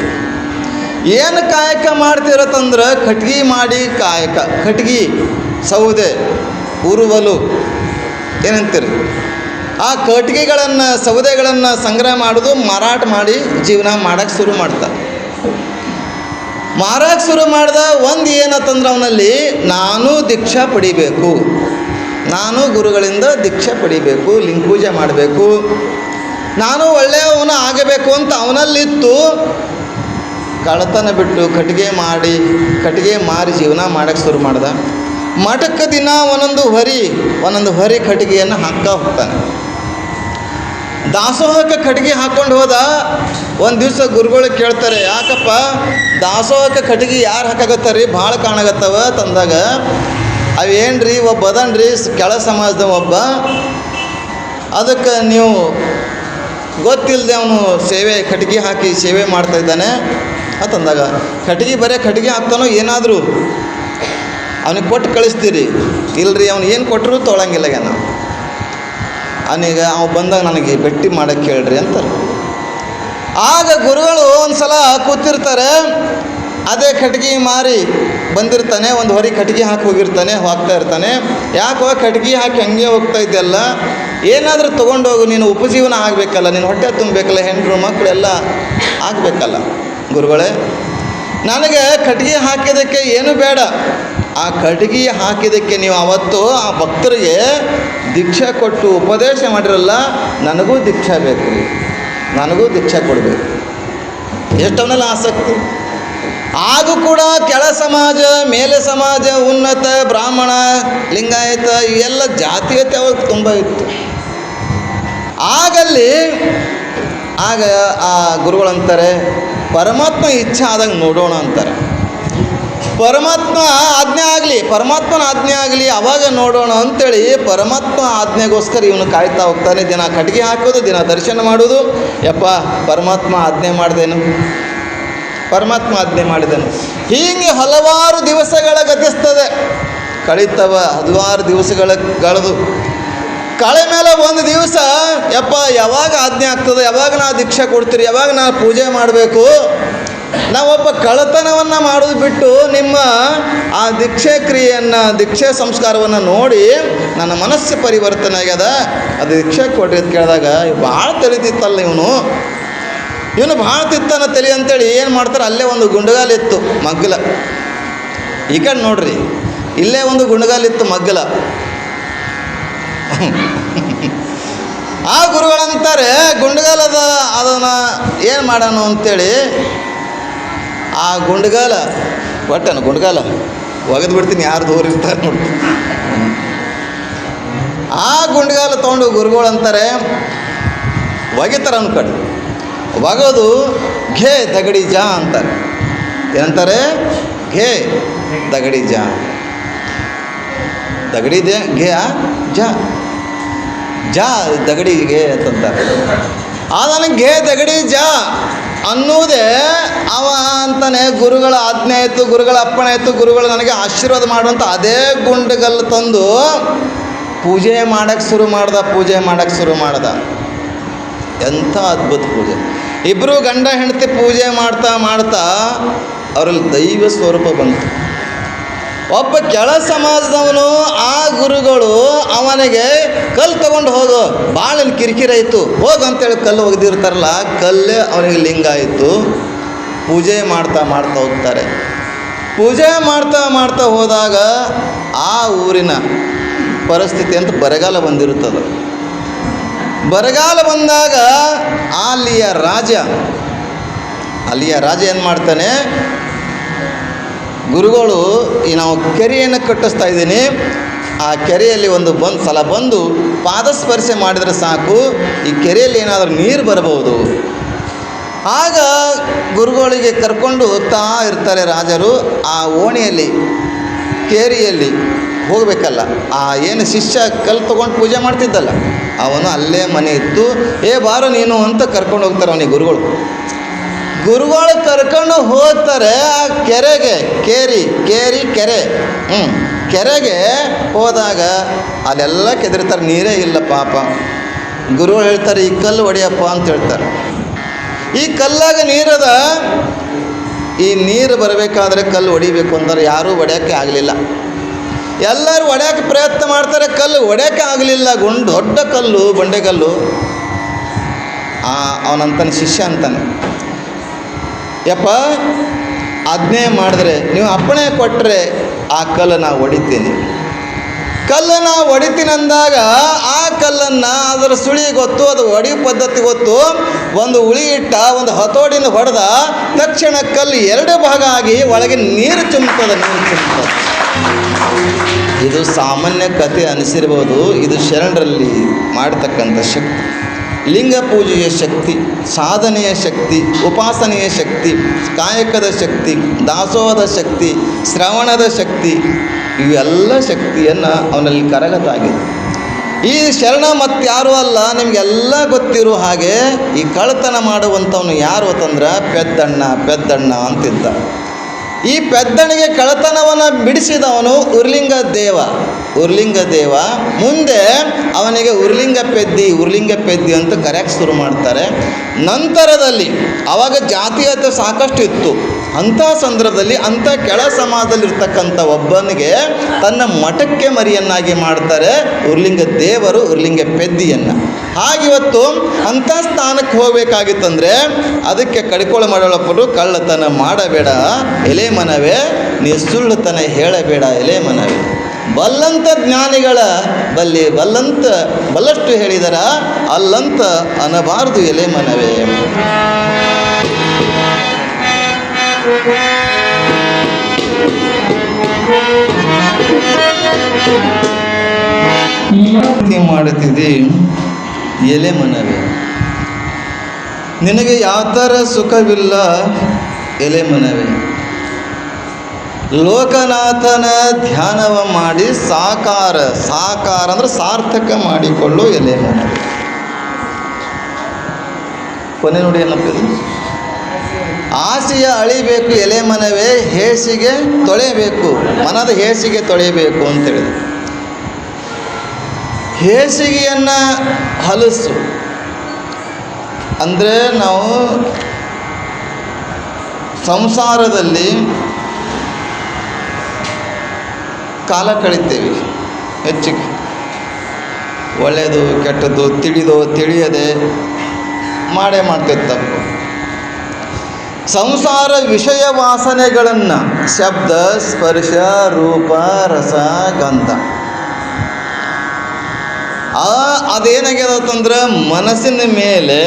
ಏನು ಕಾಯಕ ಮಾಡ್ತಿರತ್ತಂದ್ರೆ ಕಟ್ಗೆ ಮಾಡಿ ಕಾಯಕ, ಕಟ್ಗೆ ಸೌದೆ ಉರುವಲು ಏನಂತೀರಿ, ಆ ಕಟ್ಗೆಗಳನ್ನು ಸೌದೆಗಳನ್ನು ಸಂಗ್ರಹ ಮಾಡೋದು, ಮಾರಾಟ ಮಾಡಿ ಜೀವನ ಮಾಡೋಕ್ಕೆ ಶುರು ಮಾಡ್ತಾರೆ. ಮಾರಕ್ಕೆ ಶುರು ಮಾಡ್ದ ಒಂದು ಏನತ್ತಂದ್ರೆ ಅವನಲ್ಲಿ ನಾನು ದೀಕ್ಷಾ ಪಡಿಬೇಕು, ನಾನು ಗುರುಗಳಿಂದ ದೀಕ್ಷೆ ಪಡಿಬೇಕು, ಲಿಂಗ ಪೂಜೆ ಮಾಡಬೇಕು, ನಾನು ಒಳ್ಳೆಯವನು ಆಗಬೇಕು ಅಂತ ಅವನಲ್ಲಿತ್ತು. ಕಳ್ಳತನ ಬಿಟ್ಟು ಕಟ್ಟಿಗೆ ಮಾರಿ ಜೀವನ ಮಾಡೋಕ್ಕೆ ಶುರು ಮಾಡ್ದ. ಮಠಕ್ಕೆ ದಿನ ಒಂದೊಂದು ಹೊರಿ ಕಟ್ಟಿಗೆಯನ್ನು ಹಾಕ್ತಾ ಹೋಗ್ತಾನೆ. ದಾಸೋಹಕ್ಕೆ ಕಟ್ಟಿಗೆ ಹಾಕ್ಕೊಂಡು ಹೋದ. ಒಂದು ದಿವಸ ಗುರುಗಳು ಕೇಳ್ತಾರೆ, ಯಾಕಪ್ಪ ದಾಸೋಹಕ್ಕೆ ಕಟ್ಟಿಗೆ ಯಾರು ಹಾಕಾಗತ್ತಾರ ರೀ, ಭಾಳ ಕಾಣಾಗತ್ತವ ತಂದಾಗ. ಅವೇನ್ರಿ ಒಬ್ಬ ಅದನ್ರಿ ಕೆಳ ಸಮಾಜದ ಒಬ್ಬ, ಅದಕ್ಕೆ ನೀವು ಗೊತ್ತಿಲ್ಲದೆ ಅವನು ಕಟ್ಟಿಗೆ ಹಾಕಿ ಸೇವೆ ಮಾಡ್ತಾಯಿದ್ದಾನೆ ಅಂತಂದಾಗ, ಕಟ್ಟಿಗೆ ಬರೀ ಕಟ್ಟಿಗೆ ಹಾಕ್ತಾನೋ ಏನಾದರೂ ಅವನಿಗೆ ಕೊಟ್ಟು ಕಳಿಸ್ತೀರಿ? ಇಲ್ಲರಿ, ಅವ್ನು ಏನು ಕೊಟ್ಟರು ತೊಗೊಳಂಗಿಲ್ಲ ನಾವು. ಅವನಿಗೆ ಅವ ಬಂದಾಗ ನನಗೆ ಭೇಟಿ ಮಾಡೋಕ್ಕೆ ಹೇಳ್ರಿ ಅಂತಾರೆ. ಆಗ ಗುರುಗಳು ಒಂದು ಸಲ ಕೂತಿರ್ತಾರೆ, ಅದೇ ಕಟ್ಟಿಗೆ ಮಾರಿ ಬಂದಿರ್ತಾನೆ, ಒಂದು ಹೊರಗೆ ಕಟ್ಟಿಗೆ ಹಾಕಿ ಹೋಗ್ತಾ ಇರ್ತಾನೆ. ಯಾಕೋ ಕಟ್ಟಿಗೆ ಹಾಕಿ ಹಂಗೆ ಹೋಗ್ತಾ ಇದ್ದೆಲ್ಲ, ಏನಾದರೂ ತೊಗೊಂಡೋಗು, ನೀನು ಉಪಜೀವನ ಆಗಬೇಕಲ್ಲ, ನೀನು ಹೊಟ್ಟೆ ತುಂಬಬೇಕಲ್ಲ, ಹೆಂಡರು ಮಕ್ಕಳು ಎಲ್ಲ ಆಗಬೇಕಲ್ಲ. ಗುರುಗಳೇ, ನನಗೆ ಕಟ್ಟಿಗೆ ಹಾಕಿದ್ದಕ್ಕೆ ಏನು ಬೇಡ, ಆ ಕಟ್ಟಿಗೆ ಹಾಕಿದ್ದಕ್ಕೆ ನೀವು ಅವತ್ತು ಆ ಭಕ್ತರಿಗೆ ದೀಕ್ಷೆ ಕೊಟ್ಟು ಉಪದೇಶ ಮಾಡಿರಲ್ಲ, ನನಗೂ ದೀಕ್ಷೆ ಬೇಕು ರೀ, ನನಗೂ ದೀಕ್ಷೆ ಕೊಡಬೇಕು. ಎಷ್ಟವನ್ನೆಲ್ಲ ಆಸಕ್ತಿ. ಆಗೂ ಕೂಡ ಕೆಳ ಸಮಾಜ, ಮೇಲೆ ಸಮಾಜ, ಉನ್ನತ, ಬ್ರಾಹ್ಮಣ, ಲಿಂಗಾಯತ ಇವೆಲ್ಲ ಜಾತೀಯತೆ ಅವಾಗ ತುಂಬ ಇತ್ತು. ಆಗ ಆ ಗುರುಗಳಂತಾರೆ, ಪರಮಾತ್ಮ ಇಚ್ಛೆ ಆದಾಗ ನೋಡೋಣ ಅಂತಾರೆ. ಪರಮಾತ್ಮನ ಆಜ್ಞೆ ಆಗಲಿ ಅವಾಗ ನೋಡೋಣ ಅಂಥೇಳಿ ಪರಮಾತ್ಮ ಆಜ್ಞೆಗೋಸ್ಕರ ಇವನು ಕಾಯ್ತಾ ಹೋಗ್ತಾನೆ. ದಿನ ಕಟ್ಟಿಗೆ ಹಾಕೋದು, ದಿನ ದರ್ಶನ ಮಾಡೋದು. ಯಪ್ಪ ಪರಮಾತ್ಮ ಆಜ್ಞೆ ಮಾಡಿದನು. ಹೀಗೆ ಹಲವಾರು ದಿವಸಗಳ ಗತಿಸ್ತದೆ, ಕಳೀತವ. 16 ದಿವಸಗಳ ಕಳೆದು ಕಳೆ ಮೇಲೆ ಒಂದು ದಿವಸ, ಯಪ್ಪ ಯಾವಾಗ ಆಜ್ಞೆ ಆಗ್ತದೆ, ಯಾವಾಗ ನಾ ದೀಕ್ಷೆ ಕೊಡ್ತೀರಿ, ಯಾವಾಗ ನಾ ಪೂಜೆ ಮಾಡಬೇಕು, ನಾವೊಬ್ಬ ಕಳ್ಳತನವನ್ನು ಮಾಡೋದು ಬಿಟ್ಟು ನಿಮ್ಮ ಆ ದೀಕ್ಷೆ ಕ್ರಿಯೆಯನ್ನು, ದೀಕ್ಷೆ ಸಂಸ್ಕಾರವನ್ನು ನೋಡಿ ನನ್ನ ಮನಸ್ಸು ಪರಿವರ್ತನೆ ಆಗ್ಯದ, ಅದು ದೀಕ್ಷೆ ಕೊಡ್ರಿ ಅಂತ ಕೇಳಿದಾಗ ಭಾಳ ತಿಳಿತಿತ್ತಲ್ಲ ಇವನು ಭಾಳ ತಿತ್ತಾನ ತಲೆ ಅಂತೇಳಿ ಏನು ಮಾಡ್ತಾರೆ, ಅಲ್ಲೇ ಒಂದು ಗುಂಡಗಾಲಿತ್ತು ಮಗ್ಗಲ. ಈ ಕಡೆ ನೋಡ್ರಿ, ಇಲ್ಲೇ ಒಂದು ಗುಂಡಗಾಲಿತ್ತು ಮಗ್ಗಲ. ಆ ಗುರುಗಳಂತಾರೆ, ಗುಂಡಗಾಲದ ಅದನ್ನು ಏನು ಮಾಡೋಣ ಅಂತೇಳಿ ಆ ಗುಂಡಗಾಲ ಒಗೆದು ಬಿಡ್ತೀನಿ, ಯಾರು ದೂರ ಇರ್ತಾರೆ ನೋಡಿ. ಆ ಗುಂಡಗಾಲ ತೊಗೊಂಡು ಗುರುಗಳಂತಾರೆ ಒಗಿತಾರೆ, ಅವನ ಕಡೆ ಒಗೋದು ಘೇ ದಗಡಿ ಜಾ ಅಂತಾರೆ. ಏನಂತಾರೆ? ಘೇ ದಗಡಿ ಜಾ, ದಗಡಿ ಘೇ ಜಾ ದಗಡಿಗೆ ಅಂತಂತಾರೆ. ನನಗೆ ಘೇ ದಗಡಿ ಜಾ ಅನ್ನುವುದೇ ಅವ ಅಂತಾನೆ. ಗುರುಗಳ ಆಜ್ಞೆ ಆಯಿತು, ಗುರುಗಳ ಅಪ್ಪಣೆ ಆಯಿತು, ಗುರುಗಳು ನನಗೆ ಆಶೀರ್ವಾದ ಮಾಡುವಂಥ ಅದೇ ಗುಂಡಗಲ್ಲು ತಂದು ಪೂಜೆ ಮಾಡೋಕ್ಕೆ ಶುರು ಮಾಡ್ದ. ಎಂಥ ಅದ್ಭುತ ಪೂಜೆ. ಇಬ್ಬರು ಗಂಡ ಹೆಂಡತಿ ಪೂಜೆ ಮಾಡ್ತಾ ಅವರಲ್ಲಿ ದೈವ ಸ್ವರೂಪ ಬಂತು. ಒಬ್ಬ ಕೆಳ ಸಮಾಜದವನು, ಆ ಗುರುಗಳು ಅವನಿಗೆ ಕಲ್ಲು ತಗೊಂಡು ಹೋಗು, ಭಾಳ ಕಿರಿಕಿರಾಯಿತು, ಹೋಗು ಅಂತೇಳಿ ಕಲ್ಲು ಒಗೆದಿರ್ತಾರಲ್ಲ, ಕಲ್ಲೇ ಅವನಿಗೆ ಲಿಂಗ ಆಯಿತು. ಪೂಜೆ ಮಾಡ್ತಾ ಹೋಗ್ತಾರೆ. ಪೂಜೆ ಮಾಡ್ತಾ ಹೋದಾಗ ಆ ಊರಿನ ಪರಿಸ್ಥಿತಿ ಅಂತ ಬರಗಾಲ ಬಂದಿರುತ್ತದೆ. ಬರಗಾಲ ಬಂದಾಗ ಅಲ್ಲಿಯ ರಾಜ ಏನು ಮಾಡ್ತಾನೆ, ಗುರುಗಳು ನಾವು ಕೆರೆಯನ್ನು ಕಟ್ಟಿಸ್ತಾ ಇದ್ದೀನಿ, ಆ ಕೆರೆಯಲ್ಲಿ ಸಲ ಬಂದು ಪಾದಸ್ಪರ್ಶೆ ಮಾಡಿದರೆ ಸಾಕು, ಈ ಕೆರೆಯಲ್ಲಿ ಏನಾದರೂ ನೀರು ಬರಬಹುದು. ಆಗ ಗುರುಗಳಿಗೆ ಕರ್ಕೊಂಡು ಹೋಗ್ತಾ ಇರ್ತಾರೆ ರಾಜರು. ಆ ಓಣಿಯಲ್ಲಿ ಕೇರಿಯಲ್ಲಿ ಹೋಗಬೇಕಲ್ಲ, ಆ ಏನು ಶಿಷ್ಯ ಕಲ್ಲು ತೊಗೊಂಡು ಪೂಜೆ ಮಾಡ್ತಿದ್ದಲ್ಲ, ಅವನು ಅಲ್ಲೇ ಮನೆ ಇತ್ತು. ಬಾರೋ ನೀನು ಅಂತ ಕರ್ಕೊಂಡು ಹೋಗ್ತಾರೆ ಅವನಿಗೆ ಗುರುಗಳು ಕರ್ಕೊಂಡು ಹೋಗ್ತಾರೆ ಆ ಕೆರೆಗೆ. ಕೆರೆಗೆ ಹೋದಾಗ ಅಲ್ಲೆಲ್ಲ ಕೆದರ್ತಾರೆ, ನೀರೇ ಇಲ್ಲ ಪಾಪ. ಗುರುಗಳು ಹೇಳ್ತಾರೆ, ಈ ಕಲ್ಲು ಹೊಡೆಯಪ್ಪ ಅಂತ ಹೇಳ್ತಾರೆ. ಈ ಕಲ್ಲಾಗ ನೀರದ, ಈ ನೀರು ಬರಬೇಕಾದ್ರೆ ಕಲ್ಲು ಹೊಡಿಬೇಕು ಅಂತಾರೆ. ಯಾರೂ ಹೊಡೆಯೋಕ್ಕೆ ಆಗಲಿಲ್ಲ. ಎಲ್ಲರೂ ಹೊಡೆಯೋಕ್ಕೆ ಪ್ರಯತ್ನ ಮಾಡ್ತಾರೆ, ಕಲ್ಲು ಹೊಡೆಯೋಕ್ಕೆ ಆಗಲಿಲ್ಲ. ದೊಡ್ಡ ಕಲ್ಲು, ಬಂಡೆಕಲ್ಲು. ಅವನಂತಾನೆ, ಶಿಷ್ಯ ಅಂತಾನೆ, ಯಪ್ಪ ಆಜ್ಞೆ ಮಾಡಿದ್ರೆ, ನೀವು ಅಪ್ಪಣೆ ಕೊಟ್ಟರೆ ಆ ಕಲ್ಲು ನಾ ಹೊಡಿತೀನಿ. ಕಲ್ಲನ್ನು ಹೊಡಿತೀನಿ ಅಂದಾಗ ಆ ಕಲ್ಲನ್ನು ಅದರ ಸುಳಿ ಗೊತ್ತು, ಅದು ಹೊಡೆಯೋ ಪದ್ಧತಿ ಗೊತ್ತು. ಒಂದು ಉಳಿ ಇಟ್ಟ, ಒಂದು ಹತೋಡಿನ ಹೊಡೆದ ತಕ್ಷಣ ಕಲ್ಲು 2 ಭಾಗ ಆಗಿ ಒಳಗೆ ನೀರು ತುಂಬುತ್ತದೆ. ಇದು ಸಾಮಾನ್ಯ ಕಥೆ ಅನಿಸಿರ್ಬೋದು, ಇದು ಶರಣರಲ್ಲಿ ಮಾಡತಕ್ಕಂಥ ಶಕ್ತಿ. ಲಿಂಗ ಪೂಜೆಯ ಶಕ್ತಿ, ಸಾಧನೆಯ ಶಕ್ತಿ, ಉಪಾಸನೆಯ ಶಕ್ತಿ, ಕಾಯಕದ ಶಕ್ತಿ, ದಾಸೋಹದ ಶಕ್ತಿ, ಶ್ರವಣದ ಶಕ್ತಿ, ಇವೆಲ್ಲ ಶಕ್ತಿಯನ್ನು ಅವನಲ್ಲಿ ಕರಗತಾಗಿದೆ. ಈ ಶರಣ ಮತ್ತಾರೂ ಅಲ್ಲ, ನಿಮಗೆಲ್ಲ ಗೊತ್ತಿರೋ ಹಾಗೆ ಈ ಕಳ್ಳತನ ಮಾಡುವಂಥವನು ಯಾರು ಅಂತಂದ್ರೆ ಪೆದ್ದಣ್ಣ ಅಂತಿದ್ದ. ಈ ಪೆದ್ದಣಿಗೆ ಕಳ್ಳತನವನ್ನು ಬಿಡಿಸಿದವನು ಉರ್ಲಿಂಗ ದೇವ. ಮುಂದೆ ಅವನಿಗೆ ಉರ್ಲಿಂಗ ಪೆದ್ದಿ ಅಂತ ಕರೆಯಕ್ಕೆ ಶುರು ಮಾಡ್ತಾರೆ. ನಂತರದಲ್ಲಿ ಆವಾಗ ಜಾತೀಯತೆ ಸಾಕಷ್ಟು ಇತ್ತು. ಅಂಥ ಸಂದರ್ಭದಲ್ಲಿ ಅಂಥ ಕೆಳ ಸಮಾಜದಲ್ಲಿರ್ತಕ್ಕಂಥ ಒಬ್ಬನಿಗೆ ತನ್ನ ಮಠಕ್ಕೆ ಮರಿಯನ್ನಾಗಿ ಮಾಡ್ತಾರೆ ಉರ್ಲಿಂಗ ದೇವರು, ಉರ್ಲಿಂಗ ಪೆದ್ದಿಯನ್ನು. ಹಾಗಿವತ್ತು ಅಂಥ ಸ್ಥಾನಕ್ಕೆ ಹೋಗಬೇಕಾಗಿತ್ತಂದರೆ ಅದಕ್ಕೆ ಕಡಿಕೋಳ ಮಾಡಳಪ್ಪರು ಕಳ್ಳತನ ಮಾಡಬೇಡ ಎಲೆ ಮನವೇ, ನೀ ಸುಳ್ಳುತನ ಹೇಳಬೇಡ ಎಲೆ ಮನವೇ. ಬಲ್ಲಂತ ಜ್ಞಾನಿಗಳ ಬಲ್ಲಷ್ಟು ಹೇಳಿದರ ಅಲ್ಲಂತ ಅನ್ನಬಾರದು ಎಲೆ ಮನವೇ. ಮಾಡುತ್ತಿದ್ದಿ ಎಲೆ ಮನವೇ, ನಿನಗೆ ಯಾವ ಥರ ಸುಖವಿಲ್ಲ ಎಲೆ ಮನವೇ. ಲೋಕನಾಥನ ಧ್ಯಾನವ ಮಾಡಿ ಸಾಕಾರ ಅಂದರೆ ಸಾರ್ಥಕ ಮಾಡಿಕೊಳ್ಳು ಎಲೆ ಮನವೇ. ಕೊನೆ ನೋಡಿ ಏನಪ್ಪಿದು, ಆಸೆಯ ಅಳಿಬೇಕು ಎಲೆ ಮನವೇ, ಹೇಸಿಗೆ ತೊಳೆಯಬೇಕು, ಮನದ ಹೇಸಿಗೆ ತೊಳೆಯಬೇಕು ಅಂತೇಳಿದೆ. ಹೇಸಿಗೆಯನ್ನು ಹಲಸು ಅಂದರೆ ನಾವು ಸಂಸಾರದಲ್ಲಿ ಕಾಲ ಕಳೀತೇವೆ. ಹೆಚ್ಚಿಗೆ ಒಳ್ಳೆಯದು ಕೆಟ್ಟದ್ದು ತಿಳಿಯದೆ ಮಾಡ್ತೇವೆ ತಪ್ಪು. ಸಂಸಾರ ವಿಷಯ ವಾಸನೆಗಳನ್ನು ಶಬ್ದ, ಸ್ಪರ್ಶ, ರೂಪ, ರಸ, ಗಂಧ ಅದೇನಾಗ್ಯದಂದ್ರೆ ಮನಸ್ಸಿನ ಮೇಲೆ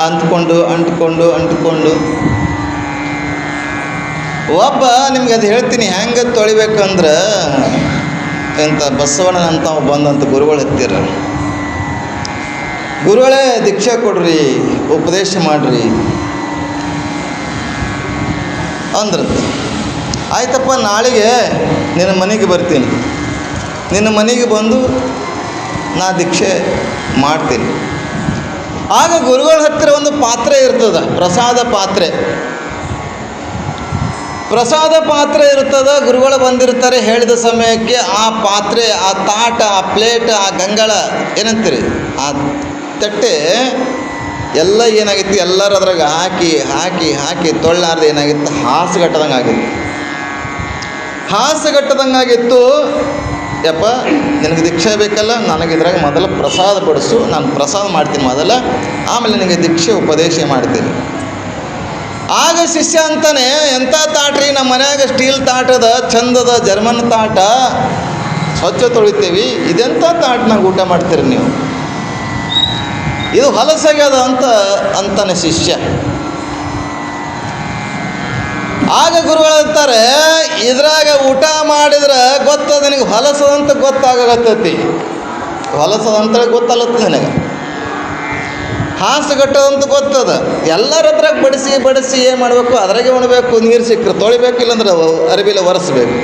ಅಂಟ್ಕೊಂಡು ಒಬ್ಬ ನಿಮ್ಗೆ ಅದು ಹೇಳ್ತೀನಿ ಹೆಂಗೆ ತೊಳಿಬೇಕಂದ್ರೆ, ಎಂಥ ಬಸವಣ್ಣನಂತ ಬಂದಂಥ ಗುರುಗಳು ಹತ್ತಿರ, ಗುರುಗಳೇ ದೀಕ್ಷೆ ಕೊಡ್ರಿ, ಉಪದೇಶ ಮಾಡಿರಿ ಅಂದ್ರದ್ದು. ಆಯ್ತಪ್ಪ, ನಾಳೆಗೆ ನಿನ್ನ ಮನೆಗೆ ಬರ್ತೀನಿ, ನಿನ್ನ ಮನೆಗೆ ಬಂದು ನಾ ದೀಕ್ಷೆ ಮಾಡ್ತೀನಿ. ಆಗ ಗುರುಗಳ ಹತ್ತಿರ ಒಂದು ಪಾತ್ರೆ ಇರ್ತದೆ, ಪ್ರಸಾದ ಪಾತ್ರೆ ಇರ್ತದೆ. ಗುರುಗಳು ಬಂದಿರ್ತಾರೆ, ಹೇಳಿದ ಸಮಯಕ್ಕೆ ಆ ಪಾತ್ರೆ, ಆ ತಾಟ, ಆ ಪ್ಲೇಟ್, ಆ ಗಂಗಳ ಏನಂತೀರಿ, ಆ ತಟ್ಟೆ ಎಲ್ಲ ಏನಾಗಿತ್ತು, ಎಲ್ಲರೂ ಅದ್ರಾಗ ಹಾಕಿ ತೊಳ್ಳಾರ್ದು ಏನಾಗಿತ್ತು, ಹಾಸುಗಟ್ಟದಂಗೆ ಆಗಿತ್ತು. ಯಪ್ಪ, ನಿನಗೆ ದೀಕ್ಷೆ ಬೇಕಲ್ಲ, ನನಗೆ ಇದ್ರಾಗ ಮೊದಲು ಪ್ರಸಾದ ಬಡಿಸು, ನಾನು ಪ್ರಸಾದ ಮಾಡ್ತೀನಿ ಮೊದಲ, ಆಮೇಲೆ ನಿನಗೆ ದೀಕ್ಷೆ ಉಪದೇಶ ಮಾಡ್ತೀನಿ. ಆಗ ಶಿಷ್ಯ ಅಂತಾನೆ, ಎಂಥ ತಾಟ್ರಿ, ನಮ್ಮ ಮನ್ಯಾಗ ಸ್ಟೀಲ್ ತಾಟದ ಚಂದದ ಜರ್ಮನ್ ತಾಟ, ಸ್ವಚ್ಛ ತೊಳಿತೀವಿ, ಇದೆಂಥ ತಾಟ್ನಾಗ ಊಟ ಮಾಡ್ತೀರಿ ನೀವು, ಇದು ಹೊಲಸಾಗ್ಯದ ಅಂತಾನೆ ಶಿಷ್ಯ. ಆಗ ಗುರುಗಳು ಹೇಳ್ತಾರೆ, ಇದ್ರಾಗ ಊಟ ಮಾಡಿದ್ರೆ ಗೊತ್ತದ ನಿನಗೆ, ಹೊಲಸದಂತ ಗೊತ್ತಾಗತ್ತೈತಿ, ಹೊಲಸದಂತ ಗೊತ್ತಲ್ಲತ್ತ ನಿನಗೆ, ಹಾಸುಗಟ್ಟದಂತ ಗೊತ್ತದ. ಎಲ್ಲರ ಹತ್ರ ಬಡಿಸಿ ಏನು ಮಾಡಬೇಕು, ಅದ್ರಾಗೆ ಉಣಬೇಕು, ನೀರು ಸಿಕ್ಕರೆ ತೊಳಿಬೇಕು, ಇಲ್ಲಾಂದ್ರೆ ಅರಿಬಿಲ್ಲ ಒರೆಸ್ಬೇಕು.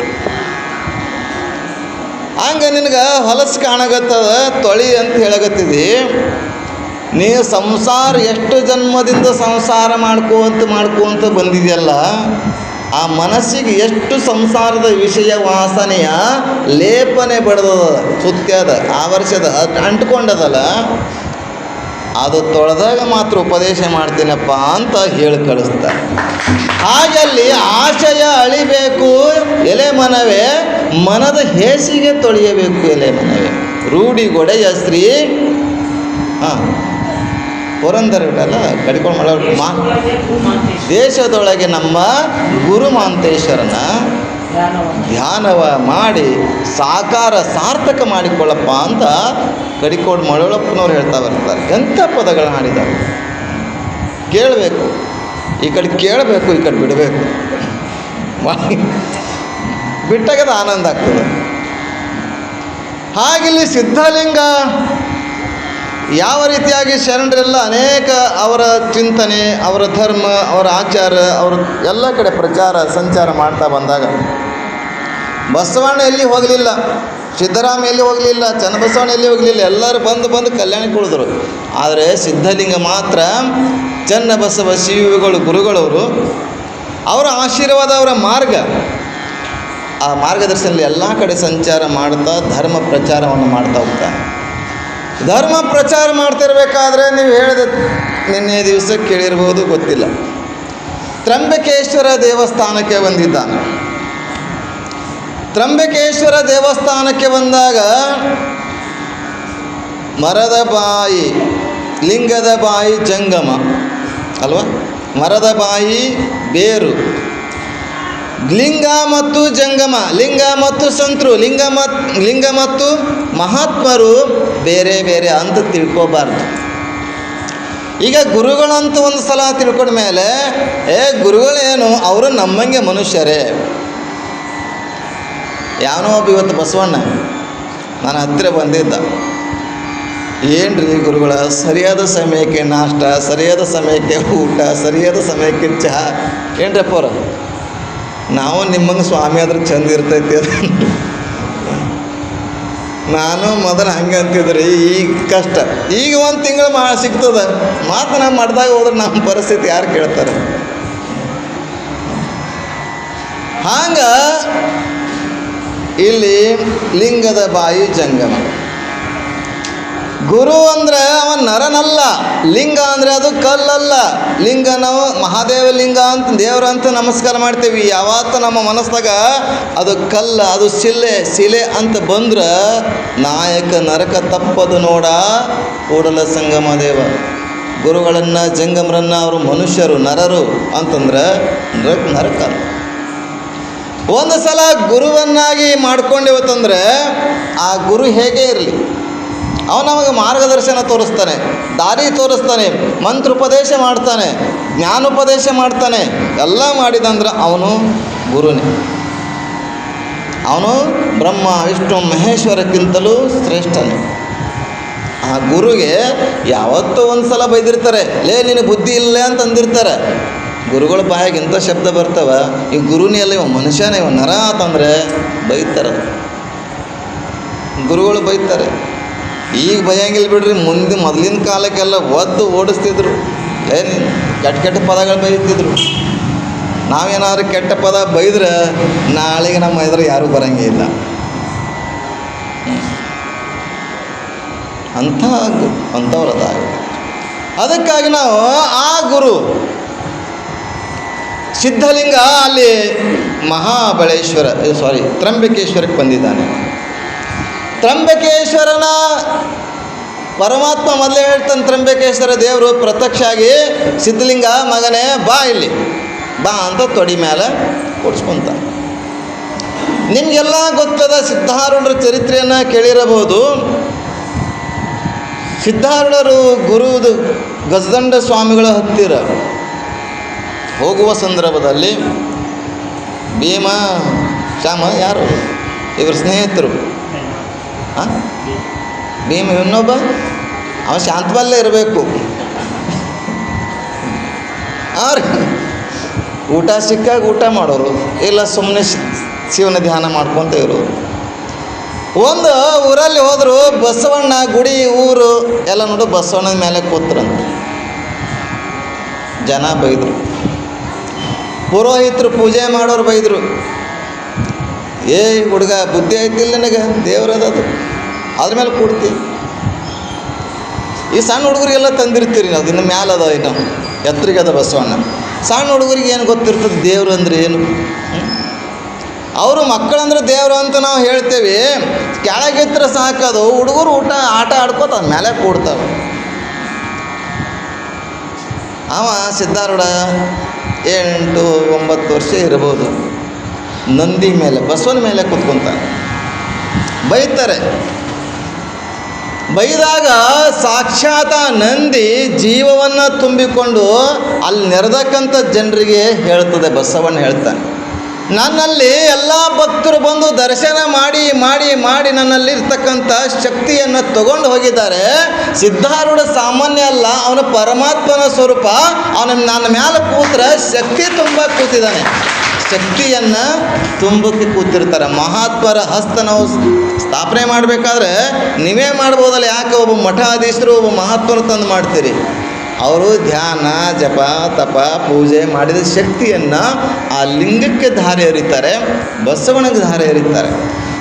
ಹಂಗೆ ನಿನಗೆ ಹೊಲಸು ಕಾಣಗತ್ತದ, ತೊಳಿ ಅಂತ ಹೇಳಗತ್ತಿದಿ. ನೀ ಸಂಸಾರ ಎಷ್ಟು ಜನ್ಮದಿಂದ ಸಂಸಾರ ಮಾಡ್ಕೋಂತ ಬಂದಿದೆಯಲ್ಲ, ಆ ಮನಸ್ಸಿಗೆ ಎಷ್ಟು ಸಂಸಾರದ ವಿಷಯ ವಾಸನೆಯ ಲೇಪನೆ ಬಡ್ದದ, ಸುತ್ಯದ, ಆವರ್ಷದ, ಅಂಟ್ಕೊಂಡದಲ್ಲ, ಅದು ತೊಳೆದಾಗ ಮಾತ್ರ ಉಪದೇಶ ಮಾಡ್ತೀನಪ್ಪ ಅಂತ ಹೇಳಿ ಕಳಿಸ್ತಾರೆ. ಹಾಗೆ ಅಲ್ಲಿ ಆಶಯ ಅಳಿಬೇಕು ಎಲೆ ಮನವೇ, ಮನದ ಹೇಸಿಗೆ ತೊಳೆಯಬೇಕು ಎಲೆ ಮನವೇ. ರೂಢಿಗೊಡೆಯ ಶ್ರೀ ಪುರಂದರ ಬಿಡಲ್ಲ ಕಡಿಕೊಂಡು ಮಾಡೋರು ದೇಶದೊಳಗೆ ನಮ್ಮ ಗುರು ಮಾಂತೇಶ್ವರನ ಧ್ಯಾನವ ಮಾಡಿ ಸಾರ್ಥಕ ಮಾಡಿಕೊಳ್ಳಪ್ಪ ಅಂತ ಕಡಿಕೋಡು ಮಳವಪ್ಪನವ್ರು ಹೇಳ್ತಾ ಬರ್ತಾರೆ. ಎಂಥ ಪದಗಳನ್ನ ಹಾಡಿದ್ದಾರೆ, ಕೇಳಬೇಕು, ಈ ಕಡೆ ಕೇಳಬೇಕು, ಈ ಕಡೆ ಬಿಡಬೇಕು, ಬಿಟ್ಟಾಗದ ಆನಂದ ಆಗ್ತದೆ. ಹಾಗಿಲ್ಲಿ ಸಿದ್ಧಲಿಂಗ ಯಾವ ರೀತಿಯಾಗಿ ಶರಣರೆಲ್ಲ ಅನೇಕ ಅವರ ಚಿಂತನೆ, ಅವರ ಧರ್ಮ, ಅವರ ಆಚಾರ, ಅವರು ಎಲ್ಲ ಕಡೆ ಪ್ರಚಾರ ಸಂಚಾರ ಮಾಡ್ತಾ ಬಂದಾಗ ಬಸವಣ್ಣ ಎಲ್ಲಿ ಹೋಗಲಿಲ್ಲ, ಸಿದ್ದರಾಮ ಎಲ್ಲಿ ಹೋಗಲಿಲ್ಲ, ಚನ್ನಬಸವಣ್ಣ ಎಲ್ಲಿ ಹೋಗಲಿಲ್ಲ, ಎಲ್ಲರೂ ಬಂದು ಕಲ್ಯಾಣಕ್ಕೆ ಉಳಿದ್ರು. ಆದರೆ ಸಿದ್ಧಲಿಂಗ ಮಾತ್ರ ಚನ್ನಬಸವ ಶಿವಗಳು ಗುರುಗಳವರು, ಅವರ ಆಶೀರ್ವಾದ, ಅವರ ಮಾರ್ಗ, ಆ ಮಾರ್ಗದರ್ಶನದಲ್ಲಿ ಎಲ್ಲ ಕಡೆ ಸಂಚಾರ ಮಾಡ್ತಾ ಧರ್ಮ ಪ್ರಚಾರವನ್ನು ಮಾಡ್ತಾ ಹೋಗ್ತಾನೆ. ಧರ್ಮ ಪ್ರಚಾರ ಮಾಡ್ತಿರ್ಬೇಕಾದ್ರೆ ನೀವು ಹೇಳಿದ ನಿನ್ನೆ ದಿವಸ ಕೇಳಿರ್ಬೋದು, ಗೊತ್ತಿಲ್ಲ, ತ್ರಂಬಕೇಶ್ವರ ದೇವಸ್ಥಾನಕ್ಕೆ ಬಂದಿದ್ದಾನೆ. ತ್ರಂಬಕೇಶ್ವರ ದೇವಸ್ಥಾನಕ್ಕೆ ಬಂದಾಗ ಮರದ ಬಾಯಿ, ಲಿಂಗದ ಬಾಯಿ ಜಂಗಮ ಅಲ್ವಾ, ಮರದ ಬಾಯಿ ಬೇರು, ಲಿಂಗ ಮತ್ತು ಜಂಗಮ, ಲಿಂಗ ಮತ್ತು ಸಂತರು, ಲಿಂಗ ಮತ್ತು ಮಹಾತ್ಮರು ಬೇರೆ ಬೇರೆ ಅಂತ ತಿಳ್ಕೋಬಾರ್ದು. ಈಗ ಗುರುಗಳಂತ ಒಂದು ಸಲ ತಿಳ್ಕೊಂಡ ಮೇಲೆ ಗುರುಗಳೇನು, ಅವರು ನಮ್ಮಂಗೆ ಮನುಷ್ಯರೇ. ಯಾವನೋ ಒಬ್ಬ ಇವತ್ತು ಬಸವಣ್ಣ ನನ್ನ ಹತ್ತಿರ ಬಂದಿದ್ದ, ಏನ್ರಿ ಗುರುಗಳ ಸರಿಯಾದ ಸಮಯಕ್ಕೆ ನಾಷ್ಟ, ಸರಿಯಾದ ಸಮಯಕ್ಕೆ ಊಟ, ಸರಿಯಾದ ಸಮಯಕ್ಕೆ ಚಹಾ, ಏನ್ರಪ್ಪ ಅವ್ರ ನಾವು ನಿಮ್ಮಂಗೆ ಸ್ವಾಮಿ ಆದ್ರೆ ಚಂದ ಇರ್ತೈತಿ ಅದು. ನಾನು ಮೊದಲು ಹಂಗೆ ಅಂತಿದ್ರಿ, ಈಗ ಕಷ್ಟ, ಈಗ ಒಂದು ತಿಂಗಳು ಸಿಗ್ತದೆ, ಮಾತನ್ನ ಮಾಡಿದಾಗ ಹೋದ್ರೆ ನಮ್ಮ ಪರಿಸ್ಥಿತಿ ಯಾರು ಕೇಳ್ತಾರೆ? ಹಂಗ ಇಲ್ಲಿ ಲಿಂಗದ ಬಾಯಿ ಜಂಗಮ. ಗುರು ಅಂದರೆ ಅವ ನರನಲ್ಲ, ಲಿಂಗ ಅಂದರೆ ಅದು ಕಲ್ಲಲ್ಲ. ಲಿಂಗ ನಾವು ಮಹಾದೇವ ಲಿಂಗ ಅಂತ ದೇವ್ರಂತ ನಮಸ್ಕಾರ ಮಾಡ್ತೀವಿ. ಯಾವತ್ತು ನಮ್ಮ ಮನಸ್ಸಾಗ ಅದು ಕಲ್ಲ, ಅದು ಶಿಲೆ ಅಂತ ಬಂದ್ರೆ ನಾಯಕ ನರಕ ತಪ್ಪದು ನೋಡ ಕೂಡಲ ಸಂಗಮ ದೇವ. ಗುರುಗಳನ್ನು ಜಂಗಮರನ್ನು ಅವರು ಮನುಷ್ಯರು, ನರರು ಅಂತಂದ್ರೆ ನರಕ. ಒಂದು ಸಲ ಗುರುವನ್ನಾಗಿ ಮಾಡ್ಕೊಂಡಿವತ್ತಂದರೆ ಆ ಗುರು ಹೇಗೆ ಇರಲಿ, ಅವನು ನಮಗೆ ಮಾರ್ಗದರ್ಶನ ತೋರಿಸ್ತಾನೆ, ದಾರಿ ತೋರಿಸ್ತಾನೆ, ಮಂತ್ರೋಪದೇಶ ಮಾಡ್ತಾನೆ, ಜ್ಞಾನೋಪದೇಶ ಮಾಡ್ತಾನೆ, ಎಲ್ಲ ಮಾಡಿದಂದ್ರೆ ಅವನು ಗುರುನೇ. ಅವನು ಬ್ರಹ್ಮ ವಿಷ್ಣು ಮಹೇಶ್ವರಕ್ಕಿಂತಲೂ ಶ್ರೇಷ್ಠನೇ. ಆ ಗುರುಗೆ ಯಾವತ್ತೂ ಒಂದು ಸಲ ಬೈದಿರ್ತಾರೆ, ನಿನಗೆ ಬುದ್ಧಿ ಇಲ್ಲ ಅಂತ ಅಂದಿರ್ತಾರೆ. ಗುರುಗಳ ಬಾಯಾಗ ಇಂಥ ಶಬ್ದ ಬರ್ತಾವ, ಈ ಗುರುನೇ ಅಲ್ಲ, ಇವ ಮನುಷ್ಯನೇ, ಇವ ನರ ಅಂತಂದರೆ ಬೈತಾರೆ. ಗುರುಗಳು ಬೈತಾರೆ. ಈಗ ಭಯಂಗಿಲ್ಲ ಬಿಡ್ರಿ, ಮೊದಲಿನ ಕಾಲಕ್ಕೆಲ್ಲ ಒದ್ದು ಓಡಿಸ್ತಿದ್ರು. ಕೆಟ್ಟ ಪದಗಳು ಬೈತಿದ್ರು. ನಾವೇನಾದ್ರು ಕೆಟ್ಟ ಪದ ಬೈದ್ರೆ ನಾಳೆಗೆ ನಮ್ಮ ಎದುರು ಯಾರೂ ಬರೋಂಗೇ ಇಲ್ಲ. ಅಂಥವ್ರು ಅದಾಗುತ್ತೆ. ಅದಕ್ಕಾಗಿ ನಾವು ಆ ಗುರು ಸಿದ್ಧಲಿಂಗ ಅಲ್ಲಿ ತ್ರಂಬಕೇಶ್ವರಕ್ಕೆ ಬಂದಿದ್ದಾನೆ. ತ್ರಂಬಕೇಶ್ವರನ ಪರಮಾತ್ಮ ಮೊದಲೇ ಹೇಳ್ತಾನೆ, ತ್ರಂಬಕೇಶ್ವರ ದೇವರು ಪ್ರತ್ಯಕ್ಷ ಆಗಿ ಸಿದ್ಧಲಿಂಗ ಮಗನೇ ಬಾ ಇಲ್ಲಿ ಬಾ ಅಂತ ತೊಡಿ ಮೇಲೆ ಕೊಡಿಸ್ಕೊಂತ. ನಿಮಗೆಲ್ಲ ಗೊತ್ತದ, ಸಿದ್ಧಾರೂಢರ ಚರಿತ್ರೆಯನ್ನು ಕೇಳಿರಬಹುದು. ಸಿದ್ಧಾರೂಢರು ಗುರುದು ಗಜದಂಡ ಸ್ವಾಮಿಗಳ ಹತ್ತಿರ ಹೋಗುವ ಸಂದರ್ಭದಲ್ಲಿ ಭೀಮ ಶ್ಯಾಮ ಯಾರು ಇವ್ರ ಸ್ನೇಹಿತರು, ಭೀಮ ಇನ್ನೊಬ್ಬ ಅವ ಶಾಂತವಲ್ಲೇ ಇರಬೇಕು. ಅವ್ರು ಊಟ ಸಿಕ್ಕಾಗ ಊಟ ಮಾಡೋರು, ಇಲ್ಲ ಸುಮ್ಮನೆ ಶಿವನ ಧ್ಯಾನ ಮಾಡ್ಕೊತ ಇರೋರು. ಒಂದು ಊರಲ್ಲಿ ಹೋದರು, ಬಸವಣ್ಣ ಗುಡಿ ಊರು ಎಲ್ಲ ನೋಡು, ಬಸವಣ್ಣನ ಮೇಲೆ ಕೂತ್ರಂತ. ಜನ ಬೈದರು, ಪುರೋಹಿತರು ಪೂಜೆ ಮಾಡೋರು ಬೈದರು. ಹುಡುಗ ಬುದ್ಧಿ ಐತಿಲ್ಲ ನನಗೆ, ದೇವ್ರದದು ಅದ್ರ ಮೇಲೆ ಕೂಡ್ತಿ. ಈ ಸಣ್ಣ ಹುಡುಗರಿಗೆಲ್ಲ ತಂದಿರ್ತೀರಿ ನಾವು, ಇನ್ನು ಮ್ಯಾಲೆ ಅದ, ಇನ್ನು ಎತ್ತರಿಗೆ ಅದ ಬಸವಣ್ಣ. ಸಣ್ಣ ಹುಡುಗರಿಗೆ ಏನು ಗೊತ್ತಿರ್ತದೆ ದೇವರು ಅಂದರೆ ಏನು? ಅವರು ಮಕ್ಕಳಂದ್ರೆ ದೇವರು ಅಂತ ನಾವು ಹೇಳ್ತೇವೆ, ಕೆಳಗಿತ್ರ ಸಾಕದು. ಹುಡುಗರು ಆಟ ಆಡ್ಕೋತ ಮೇಲೆ ಕೂಡ್ತಾವೆ. ಅವ ಸಿದ್ಧಾರೂಢ 8-9 ವರ್ಷ ಇರ್ಬೋದು. ನಂದಿ ಮೇಲೆ, ಬಸವನ ಮೇಲೆ ಕೂತ್ಕೊಂತಾನೆ. ಬೈತಾರೆ. ಬೈದಾಗ ಸಾಕ್ಷಾತ್ ನಂದಿ ಜೀವವನ್ನು ತುಂಬಿಕೊಂಡು ಅಲ್ಲಿ ನೆರೆದಕ್ಕಂಥ ಜನರಿಗೆ ಹೇಳ್ತದೆ. ಬಸವಣ್ಣ ಹೇಳ್ತಾನೆ, ನನ್ನಲ್ಲಿ ಎಲ್ಲ ಭಕ್ತರು ಬಂದು ದರ್ಶನ ಮಾಡಿ ಮಾಡಿ ಮಾಡಿ ನನ್ನಲ್ಲಿ ಇರ್ತಕ್ಕಂಥ ಶಕ್ತಿಯನ್ನು ತಗೊಂಡು ಹೋಗಿದ್ದಾರೆ. ಸಿದ್ಧಾರೂಢ ಸಾಮಾನ್ಯ ಅಲ್ಲ, ಅವನ ಪರಮಾತ್ಮನ ಸ್ವರೂಪ. ಅವನ ನನ್ನ ಮೇಲೆ ಕೂತ್ರೆ ಶಕ್ತಿ ತುಂಬ ಕೂತಿದ್ದಾನೆ, ಶಕ್ತಿಯನ್ನು ತುಂಬಕ್ಕೆ ಕೂತಿರ್ತಾರೆ. ಮಹಾತ್ಮರ ಹಸ್ತ ನಾವು ಸ್ಥಾಪನೆ ಮಾಡಬೇಕಾದ್ರೆ ನೀವೇ ಮಾಡ್ಬೋದಲ್ಲ, ಯಾಕೆ ಒಬ್ಬ ಮಠಾಧೀಶರು ಒಬ್ಬ ಮಹಾತ್ಮರು ತಂದು ಮಾಡ್ತೀರಿ? ಅವರು ಧ್ಯಾನ ಜಪ ತಪ ಪೂಜೆ ಮಾಡಿದ ಶಕ್ತಿಯನ್ನು ಆ ಲಿಂಗಕ್ಕೆ ಧಾರೆ ಎರಿತಾರೆ, ಬಸವನಿಗೆ ಧಾರೆ ಎರಿತಾರೆ.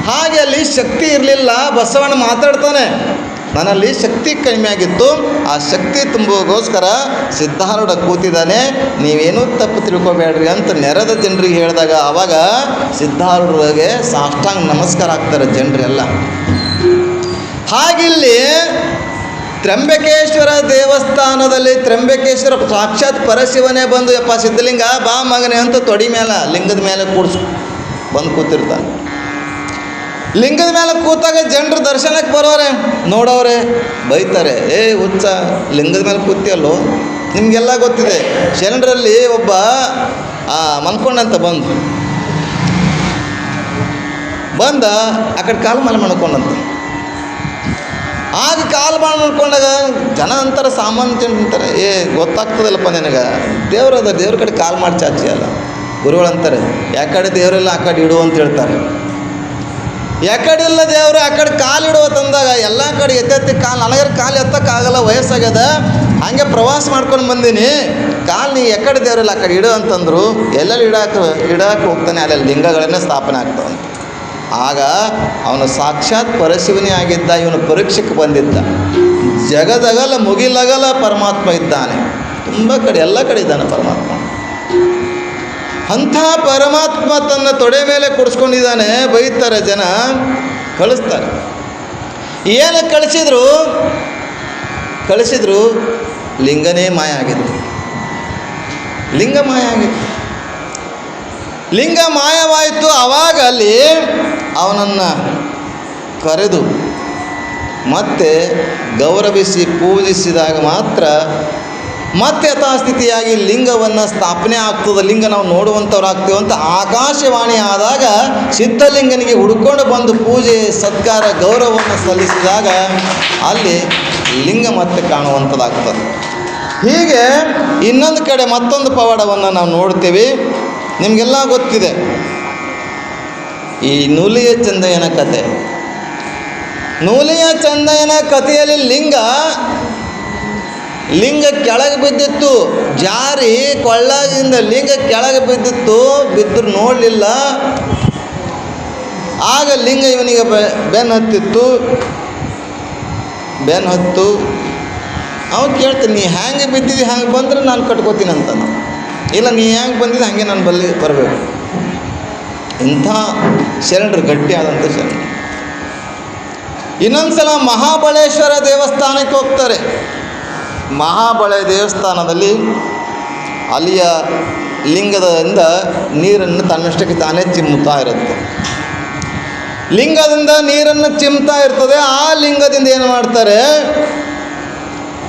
ಹಾಗೆ ಅಲ್ಲಿ ಶಕ್ತಿ ಇರಲಿಲ್ಲ. ಬಸವಣ್ಣ ಮಾತಾಡ್ತಾನೆ, ನನ್ನಲ್ಲಿ ಶಕ್ತಿ ಕಡಿಮೆ ಆಗಿತ್ತು, ಆ ಶಕ್ತಿ ತುಂಬುವುಗೋಸ್ಕರ ಸಿದ್ಧಾರೂಢ ಕೂತಿದ್ದಾನೆ, ನೀವೇನೂ ತಪ್ಪು ತಿಳ್ಕೊಬೇಡ್ರಿ ಅಂತ ನೆರೆದ ಜನರಿಗೆ ಹೇಳಿದಾಗ ಆವಾಗ ಸಿದ್ಧಾರೂಢರಿಗೆ ಸಾಷ್ಟಾಂಗ ನಮಸ್ಕಾರ ಆಗ್ತಾರೆ ಜನರೆಲ್ಲ. ಹಾಗಿಲ್ಲಿ ತ್ರ್ಯಂಬಕೇಶ್ವರ ದೇವಸ್ಥಾನದಲ್ಲಿ ತ್ರ್ಯಂಬಕೇಶ್ವರ ಸಾಕ್ಷಾತ್ ಪರಶಿವನೇ ಬಂದು ಯಪ್ಪ ಸಿದ್ಧಲಿಂಗ ಬಾ ಮಗನೇ ಅಂತ ತೊಡಿ ಮೇಲೆ ಲಿಂಗದ ಮೇಲೆ ಬಂದು ಕೂತಿರ್ತಾನೆ. ಲಿಂಗದ ಮೇಲೆ ಕೂತಾಗ ಜನರು ದರ್ಶನಕ್ಕೆ ಬರೋರೆ ನೋಡೋರೆ ಬೈತಾರೆ, ಏ ಹುಚ್ಚ ಲಿಂಗದ ಮೇಲೆ ಕೂತಿಯಲ್ಲೋ, ನಿಮಗೆಲ್ಲ ಗೊತ್ತಿದೆ. ಶರಣರಲ್ಲಿ ಒಬ್ಬ ಮನ್ಕೊಂಡಂತ ಬಂದ ಆ ಕಡೆ ಕಾಲು ಮೇಲೆ ಮನ್ಕೊಂಡಂತ. ಆಗ ಕಾಲು ಮಾಡಿ ಮಾಡ್ಕೊಂಡಾಗ ಜನ ಅಂತಾರೆ, ಸಾಮಾನ್ಯ ಜನ ಅಂತಾರೆ, ಏ ಗೊತ್ತಾಗ್ತದಲ್ಲಪ್ಪ ನಿನಗೆ ದೇವ್ರದ ದೇವ್ರ ಕಡೆ ಕಾಲು ಮಾಡಿ ಚಾಚಿ ಅಲ್ಲ. ಗುರುಗಳು ಅಂತಾರೆ, ಯಾಕಡೆ ದೇವರೆಲ್ಲ ಆ ಕಡೆ ಇಡು ಅಂತ ಹೇಳ್ತಾರೆ. ಯಾಕಡೆ ಇಲ್ಲ ದೇವರು ಆ ಕಡೆ ಕಾಲು ಇಡುವ ತಂದಾಗ ಎಲ್ಲ ಕಡೆ ಎತ್ತೆತ್ತಿ ಕಾಲು, ನನಗೆ ಕಾಲು ಎತ್ತಕ್ಕಾಗಲ್ಲ, ವಯಸ್ಸಾಗ್ಯದ, ಹಾಗೆ ಪ್ರವಾಸ ಮಾಡ್ಕೊಂಡು ಬಂದೀನಿ, ಕಾಲು ನೀ ಎಕಡೆ ದೇವರೆಲ್ಲ ಆ ಕಡೆ ಇಡು ಅಂತಂದರು. ಎಲ್ಲೆಲ್ಲಿ ಇಡಕ್ಕೆ ಹೋಗ್ತಾನೆ ಅಲ್ಲೆಲ್ಲ ಲಿಂಗಗಳನ್ನೇ ಸ್ಥಾಪನೆ ಆಗ್ತಾವಂತ. ಆಗ ಅವನು ಸಾಕ್ಷಾತ್ ಪರಶಿವನೇ ಆಗಿದ್ದ, ಇವನು ಪರೀಕ್ಷೆಗೆ ಬಂದಿದ್ದ. ಜಗದಗಲ ಮುಗಿಲಗಲ ಪರಮಾತ್ಮ ಇದ್ದಾನೆ, ತುಂಬ ಕಡೆ ಎಲ್ಲ ಕಡೆ ಇದ್ದಾನೆ ಪರಮಾತ್ಮ. ಅಂಥ ಪರಮಾತ್ಮ ತನ್ನ ತೊಡೆ ಮೇಲೆ ಕೊಡಿಸ್ಕೊಂಡಿದ್ದಾನೆ. ಬೈತಾರೆ ಜನ, ಕಳಿಸ್ತಾರೆ. ಏನು ಕಳಿಸಿದ್ರು ಲಿಂಗನೇ ಮಾಯ ಆಗಿತ್ತು. ಲಿಂಗ ಮಾಯ ಆಗಿತ್ತು. ಲಿಂಗ ಮಾಯವಾಯಿತು. ಆವಾಗ ಅಲ್ಲಿ ಅವನನ್ನು ಕರೆದು ಮತ್ತೆ ಗೌರವಿಸಿ ಪೂಜಿಸಿದಾಗ ಮಾತ್ರ ಮತ್ತೆ ಯಥಾಸ್ಥಿತಿಯಾಗಿ ಲಿಂಗವನ್ನು ಸ್ಥಾಪನೆ ಆಗ್ತದೆ. ಲಿಂಗ ನಾವು ನೋಡುವಂಥವ್ರು ಆಗ್ತೀವಿ ಅಂತ ಆಕಾಶವಾಣಿ ಆದಾಗ ಸಿದ್ಧಲಿಂಗನಿಗೆ ಹುಡ್ಕೊಂಡು ಬಂದು ಪೂಜೆ ಸತ್ಕಾರ ಗೌರವವನ್ನು ಸಲ್ಲಿಸಿದಾಗ ಅಲ್ಲಿ ಲಿಂಗ ಮತ್ತೆ ಕಾಣುವಂಥದ್ದಾಗ್ತದೆ. ಹೀಗೆ ಇನ್ನೊಂದು ಕಡೆ ಮತ್ತೊಂದು ಪವಾಡವನ್ನು ನಾವು ನೋಡ್ತೀವಿ. ನಿಮಗೆಲ್ಲ ಗೊತ್ತಿದೆ ಈ ನೂಲಿಯ ಚಂದಯ್ಯನ ಕತೆ. ನೂಲಿಯ ಚಂದಯ್ಯನ ಕಥೆಯಲ್ಲಿ ಲಿಂಗ ಕೆಳಗೆ ಬಿದ್ದಿತ್ತು, ಜಾರಿ ಕೊಳ್ಳಾಗಿಂದ ಲಿಂಗ ಕೆಳಗೆ ಬಿದ್ದಿತ್ತು. ಬಿದ್ದರೂ ನೋಡಲಿಲ್ಲ. ಆಗ ಲಿಂಗ ಇವನಿಗೆ ಬೆನ್ನು ಹತ್ತು. ಅವ್ನು ಕೇಳ್ತೀನಿ, ನೀ ಹ್ಯಾಂಗೆ ಬಿದ್ದಿದ್ದು ಹ್ಯಾಂಗೆ ಬಂದ್ರೆ ನಾನು ಕಟ್ಕೋತೀನಿ ಅಂತ. ನಾವು ಇಲ್ಲ, ನೀ ಹ್ಯಾಂಗೆ ಬಂದಿದ್ದು ಹಾಗೆ ನಾನು ಬರಬೇಕು. ಇಂಥ ಶರಣರು, ಗಟ್ಟಿಯಾದಂಥ ಶರಣರು. ಇನ್ನೊಂದು ಸಲ ಮಹಾಬಳೇಶ್ವರ ದೇವಸ್ಥಾನಕ್ಕೆ ಹೋಗ್ತಾರೆ. ಮಹಾಬಳೆ ದೇವಸ್ಥಾನದಲ್ಲಿ ಅಲ್ಲಿಯ ಲಿಂಗದಿಂದ ನೀರನ್ನು ತನ್ನಷ್ಟಕ್ಕೆ ತಾನೇ ಚಿಮ್ಮುತ್ತಾ ಇರುತ್ತೆ. ಲಿಂಗದಿಂದ ನೀರನ್ನು ಚಿಮ್ತಾ ಇರ್ತದೆ. ಆ ಲಿಂಗದಿಂದ ಏನು ಮಾಡ್ತಾರೆ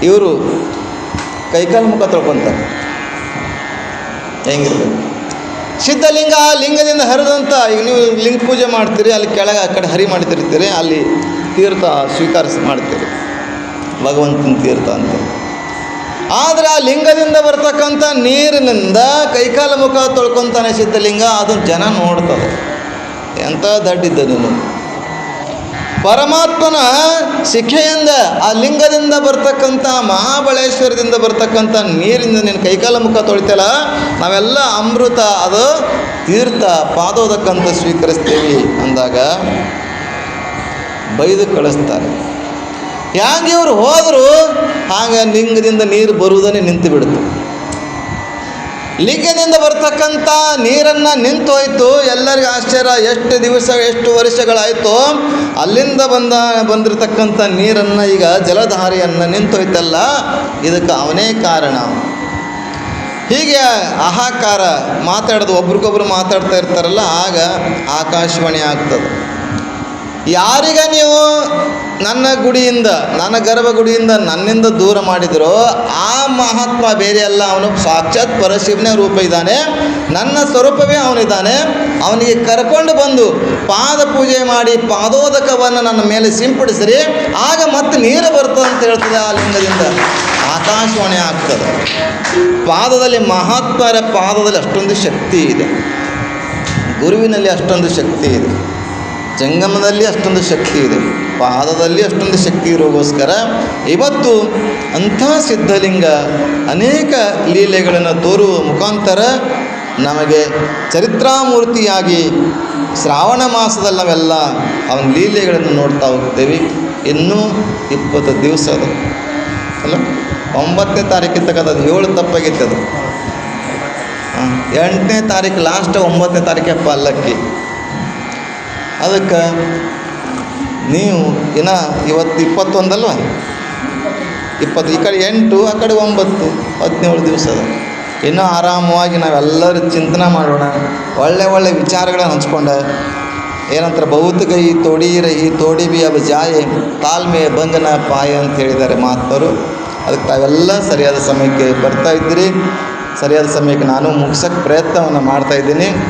ಇವರು, ಕೈಕಾಲು ಮುಖ ತೊಳ್ಕೊತಾರೆ. ಹೆಂಗಿರ್ಬೇಕು ಸಿದ್ಧಲಿಂಗ ಆ ಲಿಂಗದಿಂದ ಹರಿದಂಥ, ಈಗ ನೀವು ಲಿಂಗ ಪೂಜೆ ಮಾಡ್ತೀರಿ, ಅಲ್ಲಿ ಕೆಳಗೆ ಆ ಕಡೆ ಹರಿ ಮಾಡ್ತಿರ್ತೀರಿ, ಅಲ್ಲಿ ತೀರ್ಥ ಸ್ವೀಕರಿಸಿ ಮಾಡ್ತೀರಿ, ಭಗವಂತನ ತೀರ್ಥ ಅಂತ. ಆದರೆ ಆ ಲಿಂಗದಿಂದ ಬರ್ತಕ್ಕಂಥ ನೀರಿನಿಂದ ಕೈಕಾಲ ಮುಖ ತೊಳ್ಕೊತಾನೆ ಸಿದ್ಧಲಿಂಗ. ಅದು ಜನ ನೋಡ್ತದೆ, ಎಂಥ ದಡ್ಡಿದ್ದದು. ಪರಮಾತ್ಮನ ಶಿಖೆಯಿಂದ ಆ ಲಿಂಗದಿಂದ ಬರ್ತಕ್ಕಂಥ ಮಹಾಬಳೇಶ್ವರದಿಂದ ಬರ್ತಕ್ಕಂಥ ನೀರಿಂದ ನೀನು ಕೈಕಾಲ ಮುಖ ತೊಳಿತಲ್ಲ, ನಾವೆಲ್ಲ ಅಮೃತ, ಅದು ತೀರ್ಥ ಪಾದೋದಕ್ಕಂತ ಸ್ವೀಕರಿಸ್ತೀವಿ ಅಂದಾಗ ಬೈದು ಕಳಿಸ್ತಾರೆ. ಹ್ಯಾಂಗೆ ಇವರು ಹೋದರು ಹಾಗೆ ಲಿಂಗದಿಂದ ನೀರು ಬರುವುದನ್ನೇ ನಿಂತು ಬಿಡ್ತು. ಲಿಂಗದಿಂದ ಬರ್ತಕ್ಕಂಥ ನೀರನ್ನು ನಿಂತು ಹೋಯಿತು. ಎಲ್ಲರಿಗೂ ಆಶ್ಚರ್ಯ, ಎಷ್ಟು ದಿವಸ ಎಷ್ಟು ವರ್ಷಗಳಾಯಿತು ಅಲ್ಲಿಂದ ಬಂದಿರತಕ್ಕಂಥ ನೀರನ್ನು, ಈಗ ಜಲಧಾರೆಯನ್ನು ನಿಂತು ಹೋಯ್ತಲ್ಲ, ಇದಕ್ಕೆ ಅವನೇ ಕಾರಣ. ಹೀಗೆ ಆಹಾಕಾರ ಮಾತಾಡೋದು, ಒಬ್ರಿಗೊಬ್ರು ಮಾತಾಡ್ತಾ ಇರ್ತಾರಲ್ಲ, ಆಗ ಆಕಾಶವಾಣಿ ಆಗ್ತದೆ. ಯಾರಿಗೆ ನೀವು ನನ್ನ ಗುಡಿಯಿಂದ, ನನ್ನ ಗರ್ಭಗುಡಿಯಿಂದ ನನ್ನಿಂದ ದೂರ ಮಾಡಿದರೋ ಆ ಮಹಾತ್ಮ ಬೇರೆ ಅಲ್ಲ, ಅವನು ಸಾಕ್ಷಾತ್ ಪರಶಿವನೇ ರೂಪ ಇದ್ದಾನೆ, ನನ್ನ ಸ್ವರೂಪವೇ ಅವನಿದ್ದಾನೆ. ಅವನಿಗೆ ಕರ್ಕೊಂಡು ಬಂದು ಪಾದ ಪೂಜೆ ಮಾಡಿ ಪಾದೋದಕವನ್ನು ನನ್ನ ಮೇಲೆ ಸಿಂಪಡಿಸಿರಿ, ಆಗ ಮತ್ತೆ ನೀರು ಬರ್ತದೆ ಅಂತ ಹೇಳ್ತದೆ. ಆ ಲಿಂಗದಿಂದ ಆಕಾಶವಾಣಿ ಆಗ್ತದೆ. ಪಾದದಲ್ಲಿ, ಮಹಾತ್ಮರ ಪಾದದಲ್ಲಿ ಅಷ್ಟೊಂದು ಶಕ್ತಿ ಇದೆ, ಗುರುವಿನಲ್ಲಿ ಅಷ್ಟೊಂದು ಶಕ್ತಿ ಇದೆ, ಜಂಗಮದಲ್ಲಿ ಅಷ್ಟೊಂದು ಶಕ್ತಿ ಇದೆ, ಪಾದದಲ್ಲಿ ಅಷ್ಟೊಂದು ಶಕ್ತಿ ಇರೋಗೋಸ್ಕರ ಇವತ್ತು ಅಂಥ ಸಿದ್ಧಲಿಂಗ ಅನೇಕ ಲೀಲೆಗಳನ್ನು ತೋರುವ ಮುಖಾಂತರ ನಮಗೆ ಚರಿತ್ರಾಮೂರ್ತಿಯಾಗಿ ಶ್ರಾವಣ ಮಾಸದಲ್ಲಿ ನಾವೆಲ್ಲ ಅವನ ಲೀಲೆಗಳನ್ನು ನೋಡ್ತಾ ಹೋಗ್ತೇವೆ. ಇನ್ನೂ 20 ದಿವಸ ಅದು ಅಲ್ಲ, 9ನೇ ತಾರೀಕಿಗೆ ತಗೋದು, 7 ತಪ್ಪಾಗಿತ್ತದು. 8ನೇ ತಾರೀಕು ಲಾಸ್ಟ್, 9ನೇ ತಾರೀಕೆ ಪಲ್ಲಕ್ಕಿ. ಅದಕ್ಕೆ ನೀವು ಇನ್ನು ಇವತ್ತು 21 ಅಲ್ವ, 20 ಈ ಕಡೆ 8, ಆ ಕಡೆ 9, 17 ದಿವಸ ಅದ. ಇನ್ನೂ ಆರಾಮವಾಗಿ ನಾವೆಲ್ಲರೂ ಚಿಂತನೆ ಮಾಡೋಣ, ಒಳ್ಳೆ ವಿಚಾರಗಳನ್ನು ಹಂಚ್ಕೊಂಡ. ಏನಂತಾರೆ, ಬಹುತ್ ಗೈ ತೋಡಿ ರಹಿ ತೋಡಿ ಬಿ ಅಬ್ ಜಾಯೆ ತಾಳ್ಮೆ ಬಂಧನ ಪಾಯ ಅಂತ ಹೇಳಿದ್ದಾರೆ ಮಹಾತ್ಮರು. ಅದಕ್ಕೆ ತಾವೆಲ್ಲ ಸರಿಯಾದ ಸಮಯಕ್ಕೆ ಬರ್ತಾ ಇದ್ದೀರಿ. ಸರಿಯಾದ ಸಮಯಕ್ಕೆ ನಾನು ಮುಗಿಸೋಕ್ಕೆ ಪ್ರಯತ್ನವನ್ನು ಮಾಡ್ತಾಯಿದ್ದೀನಿ.